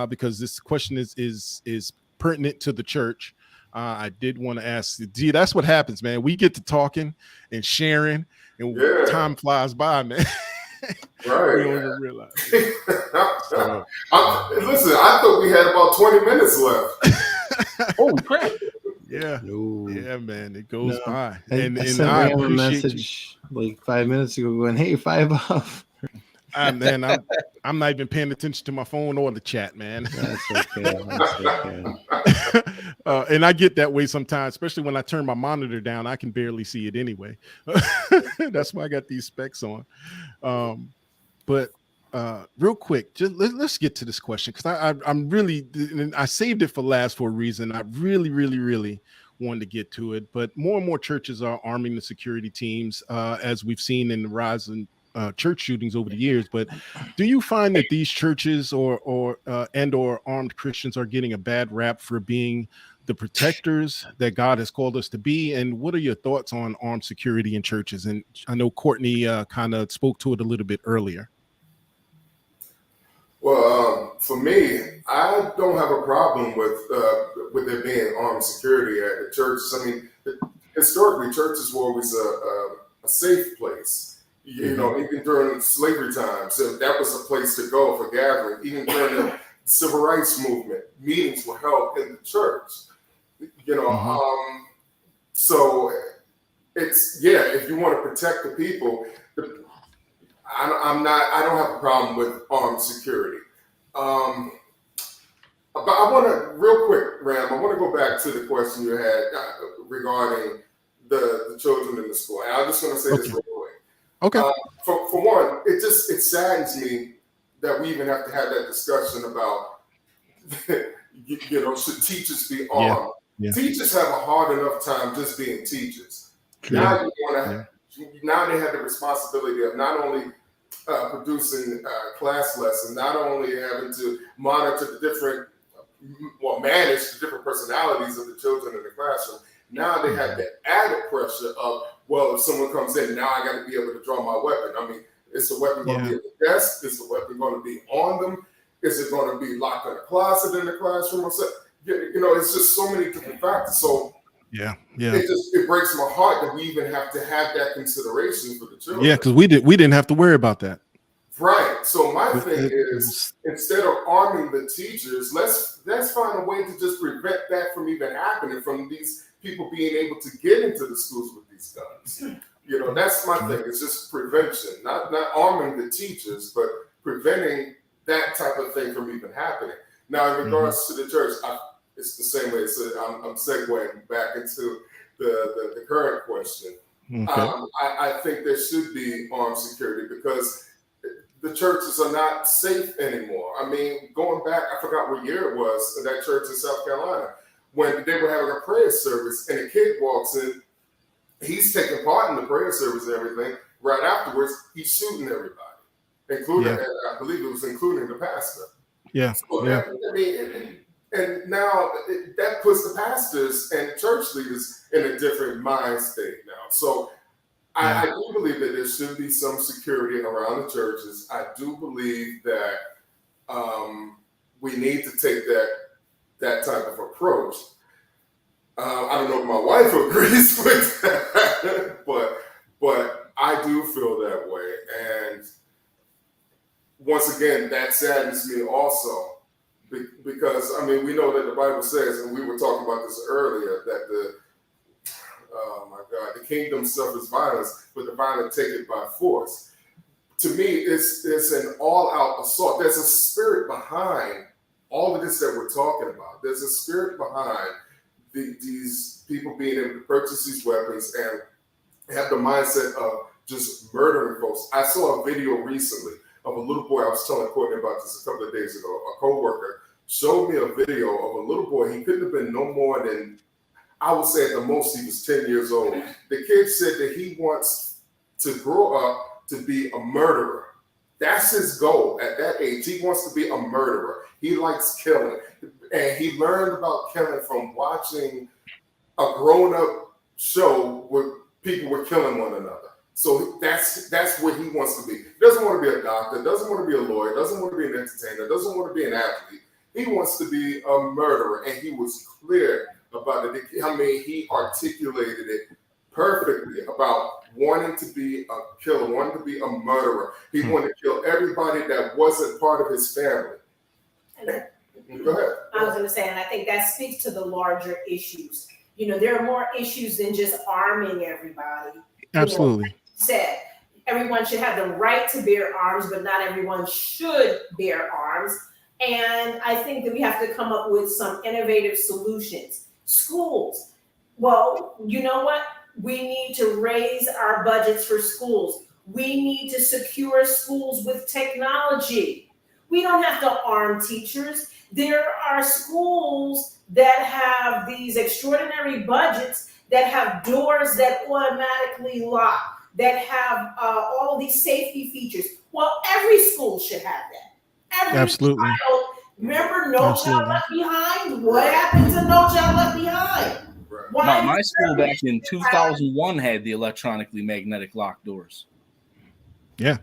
because this question is pertinent to the church. I did want to ask, that's what happens, man. We get to talking and sharing, and time flies by, man. Right. We don't even realize. Listen, I thought we had about 20 minutes left. Holy crap. Yeah. No. Yeah, man. It goes by. I sent Ram a message like 5 minutes ago going, hey, 5 off. Man, I'm not even paying attention to my phone or the chat, man. That's okay. That's okay. And I get that way sometimes, especially when I turn my monitor down. I can barely see it anyway. That's why I got these specs on. But real quick, just let's get to this question, because I'm really, and I saved it for last for a reason. I really, really, really wanted to get to it. But more and more churches are arming the security teams, as we've seen in the rise in church shootings over the years. But do you find that these churches or armed Christians are getting a bad rap for being the protectors that God has called us to be? And what are your thoughts on armed security in churches? And I know Courtney kind of spoke to it a little bit earlier. Well, for me, I don't have a problem with there being armed security at the churches. I mean, historically, churches were always a safe place. You know, even during slavery times, so that was a place to go for gathering. Even during the civil rights movement, meetings were held in the church. So it's if you want to protect the people, I don't have a problem with armed security. But I want to, real quick, Ram, I want to go back to the question you had regarding the children in the school. And I'm just going to say this real quick. Okay. For one, it saddens me that we even have to have that discussion about, should teachers be armed? Yeah. Teachers have a hard enough time just being teachers. True. Now now they have the responsibility of not only producing class lessons, not only having to monitor manage the different personalities of the children in the classroom. Now they have the added pressure of well, if someone comes in, now I got to be able to draw my weapon. I mean, is the weapon going to be at the desk? Is the weapon going to be on them? Is it going to be locked in a closet in the classroom? It's just so many different factors. So it breaks my heart that we even have to have that consideration for the children. Yeah, because we didn't have to worry about that. Right. So my thing is, instead of arming the teachers, let's find a way to just prevent that from even happening, from these people being able to get into the schools with these guns. That's my thing. It's just prevention, not arming the teachers, but preventing that type of thing from even happening. Now, in regards to the church, it's the same way. I'm segueing back into the current question. Okay. I think there should be armed security because the churches are not safe anymore. I mean, going back, I forgot what year it was, that church in South Carolina, when they were having a prayer service and a kid walks in, he's taking part in the prayer service and everything. Right afterwards, he's shooting everybody, including, I believe it was including the pastor. Yeah. So and now that puts the pastors and church leaders in a different mind state now. So I do believe that there should be some security around the churches. I do believe that we need to take that type of approach. I don't know if my wife agrees with that, but I do feel that way. And once again, that saddens me also. Because, I mean, we know that the Bible says, and we were talking about this earlier, that the kingdom suffers violence, but the violent take it by force. To me, it's an all-out assault. There's a spirit behind all of this that we're talking about. There's a spirit behind these people being able to purchase these weapons and have the mindset of just murdering folks. I saw a video recently of a little boy. I was telling Courtney about this a couple of days ago. A coworker showed me a video of a little boy. He couldn't have been no more than, I would say at the most, he was 10 years old. The kid said that he wants to grow up to be a murderer. That's his goal at that age. He wants to be a murderer. He likes killing. And he learned about killing from watching a grown-up show where people were killing one another. So that's where he wants to be. He doesn't want to be a doctor, doesn't want to be a lawyer, doesn't want to be an entertainer, doesn't want to be an athlete. He wants to be a murderer, and he was clear about it. I mean, he articulated it perfectly about wanting to be a killer, wanting to be a murderer. He wanted to kill everybody that wasn't part of his family. Go ahead. I was going to say, and I think that speaks to the larger issues. There are more issues than just arming everybody. Absolutely. Said everyone should have the right to bear arms, but not everyone should bear arms. And I think that we have to come up with some innovative solutions. Schools. Well, you know what? We need to raise our budgets for schools. We need to secure schools with technology. We don't have to arm teachers. There are schools that have these extraordinary budgets that have doors that automatically lock, that have all these safety features. Well, every school should have that. Absolutely. Child, remember No Child Left Behind? What happened to No Child Left Behind? My school back in 2001 had the electronically magnetic lock doors. Yeah.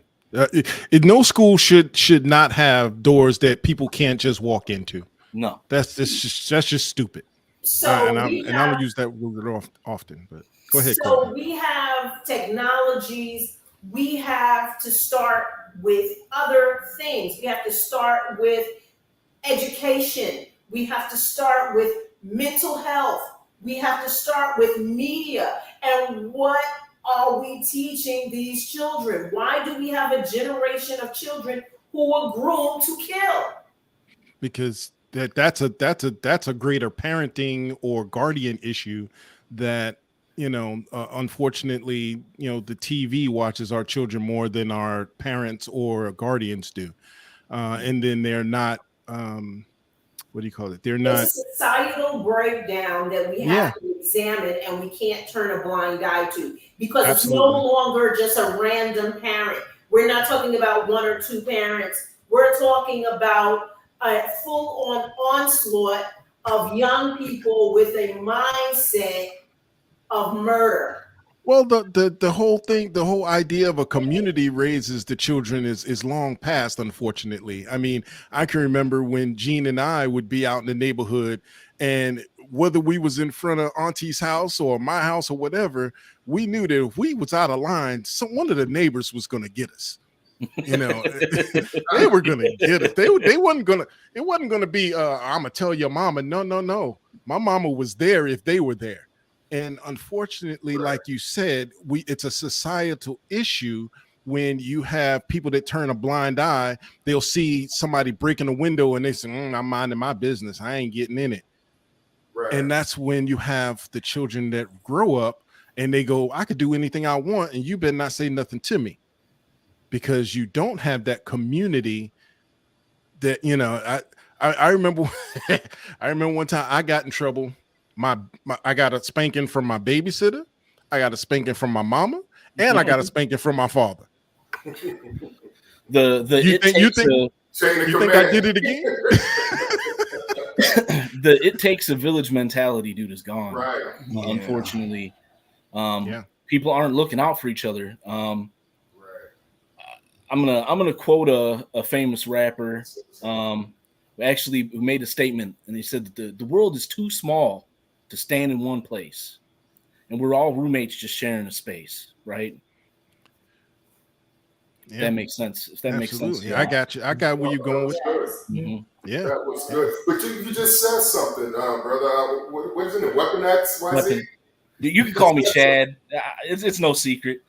No school should not have doors that people can't just walk into. No. That's just stupid. So and I don't use that word often, but go ahead. So Courtney. we have technologies. We have to start with other things. We have to start with education. We have to start with mental health. We have to start with media. And what are we teaching these children? Why do we have a generation of children who are groomed to kill? Because that's a greater parenting or guardian issue that unfortunately the TV watches our children more than our parents or guardians do, and then they're not what do you call it? They're not. It's a societal breakdown that we have to examine, and we can't turn a blind eye to, because It's no longer just a random parent. We're not talking about one or two parents. We're talking about a full-on onslaught of young people with a mindset of murder. Well, the whole thing, the whole idea of a community raises the children is long past, unfortunately. I mean, I can remember when Gene and I would be out in the neighborhood, and whether we was in front of Auntie's house or my house or whatever, we knew that if we was out of line, one of the neighbors was going to get us. You know, they were going to get us. They wasn't going to. It wasn't going to be. I'm gonna tell your mama. No. My mama was there if they were there. And unfortunately, like you said, it's a societal issue when you have people that turn a blind eye. They'll see somebody breaking a window and they say, I'm minding my business. I ain't getting in it. Right. And that's when you have the children that grow up and they go, I could do anything I want, and you better not say nothing to me, because you don't have that community that, you know, I remember I remember one time I got in trouble. I got a spanking from my babysitter, I got a spanking from my mama, and I got a spanking from my father. You think I did it again? It takes a village mentality, dude, is gone. Right. Unfortunately. People aren't looking out for each other. I'm gonna quote a famous rapper actually who made a statement, and he said that the world is too small to stand in one place, and we're all roommates just sharing a space, right? Yeah. That makes sense. If that makes sense. Yeah, I got you. I got where you're going with. Mm-hmm. Yeah, that was good. But you just said something, brother. What is it? Weapon X? Weapon. You can call me Chad. It's no secret.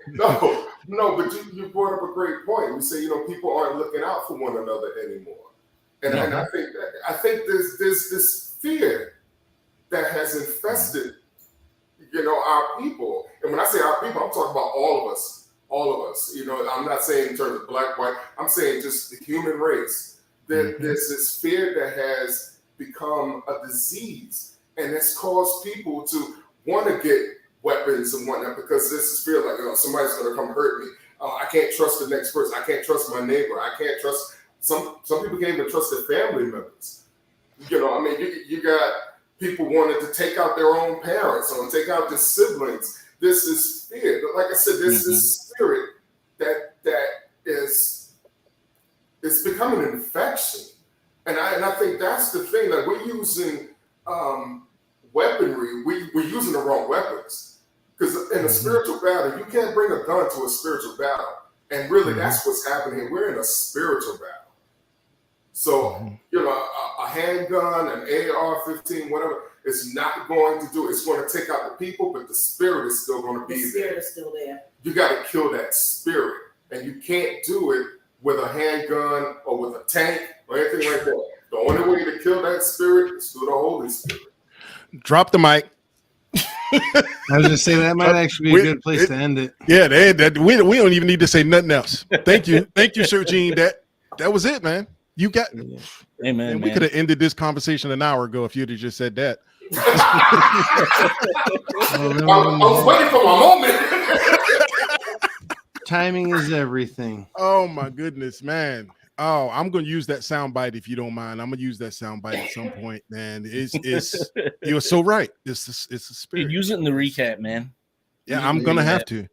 No, but you brought up a great point. We say, you know, people aren't looking out for one another anymore. And I think there's this fear that has infested, you know, our people. And when I say our people, I'm talking about all of us. You know, I'm not saying in terms of black, white. I'm saying just the human race. There's this fear that has become a disease, and it's caused people to want to get weapons and whatnot because this is fear like, you know, somebody's going to come hurt me. I can't trust the next person. I can't trust my neighbor. I can't trust. Some people can't even trust their family members. You know, I mean, you got people wanting to take out their own parents or take out their siblings. This is fear. But like I said, this is spirit that is becoming an infection. And I think that's the thing, that we're using weaponry. We're using the wrong weapons. Because in a spiritual battle, you can't bring a gun to a spiritual battle. And really, that's what's happening here. We're in a spiritual battle. So, you know, a handgun, an AR-15, whatever, it's not going to do it. It's going to take out the people, but the spirit is still going to be there. The spirit is still there. You got to kill that spirit. And you can't do it with a handgun or with a tank or anything like that. The only way to kill that spirit is through the Holy Spirit. Drop the mic. I was just saying that might actually be a good place to end it. Yeah, we don't even need to say nothing else. Thank you, Sir Gene. That was it, man. You got. Amen. Man. We could have ended this conversation an hour ago if you'd have just said that. I was waiting for my moment. Timing is everything. Oh my goodness, man. Oh, I'm gonna use that soundbite if you don't mind. I'm gonna use that soundbite at some point, man. It's you're so right. It's a spirit. Use it in the recap, man. Yeah, I'm gonna have to.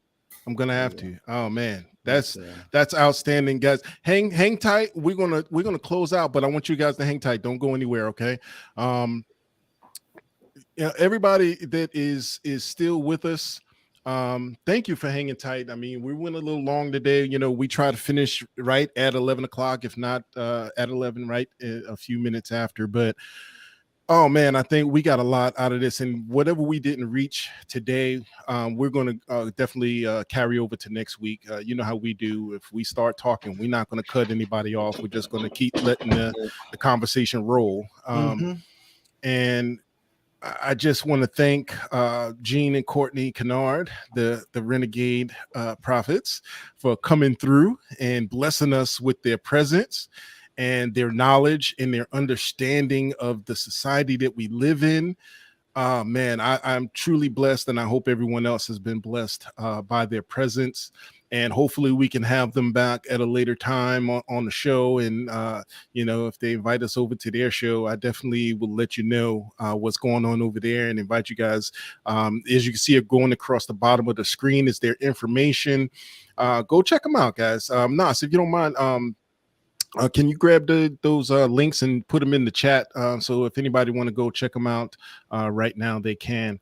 Oh man, that's outstanding, guys. Hang tight. We're gonna close out, but I want you guys to hang tight. Don't go anywhere, okay? Everybody that is still with us, thank you for hanging tight. I mean, we went a little long today. You know, we try to finish right at 11 o'clock, if not at 11, right a few minutes after. But oh man, I think we got a lot out of this, and whatever we didn't reach today, we're going to definitely carry over to next week. You know how we do. If we start talking, we're not going to cut anybody off. We're just going to keep letting the conversation roll. And I just want to thank Gene and Courtney Kinard, the Renegade prophets, for coming through and blessing us with their presence and their knowledge and their understanding of the society that we live in. Man, I'm truly blessed, and I hope everyone else has been blessed by their presence. and hopefully we can have them back at a later time on the show. And you know, if they invite us over to their show, I definitely will let you know what's going on over there and invite you guys. As you can see it going across the bottom of the screen is their information. Go check them out, guys. Nas, if you don't mind, can you grab those links and put them in the chat? So if anybody want to go check them out right now, they can.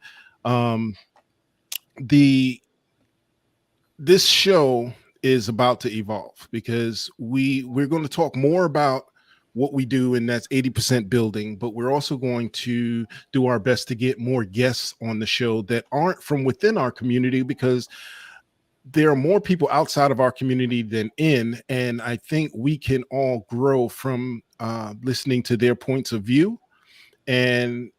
This show is about to evolve because we're going to talk more about what we do, and that's 80% building, but we're also going to do our best to get more guests on the show that aren't from within our community, because there are more people outside of our community than in, and I think we can all grow from listening to their points of view, and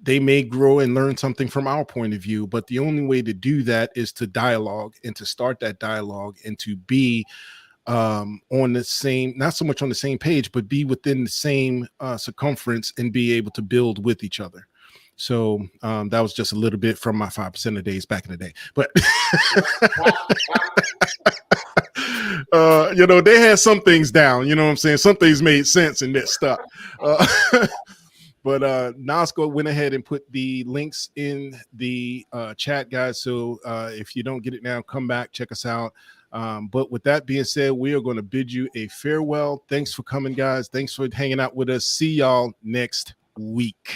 they may grow and learn something from our point of view. But the only way to do that is to dialogue and to start that dialogue and to be on the same, not so much on the same page, but be within the same circumference and be able to build with each other. So that was just a little bit from my 5% of days back in the day. But you know, they had some things down, you know what I'm saying? Some things made sense in that stuff. But Nasco went ahead and put the links in the chat, guys. So if you don't get it now, come back, check us out. But with that being said, we are going to bid you a farewell. Thanks for coming, guys. Thanks for hanging out with us. See y'all next week.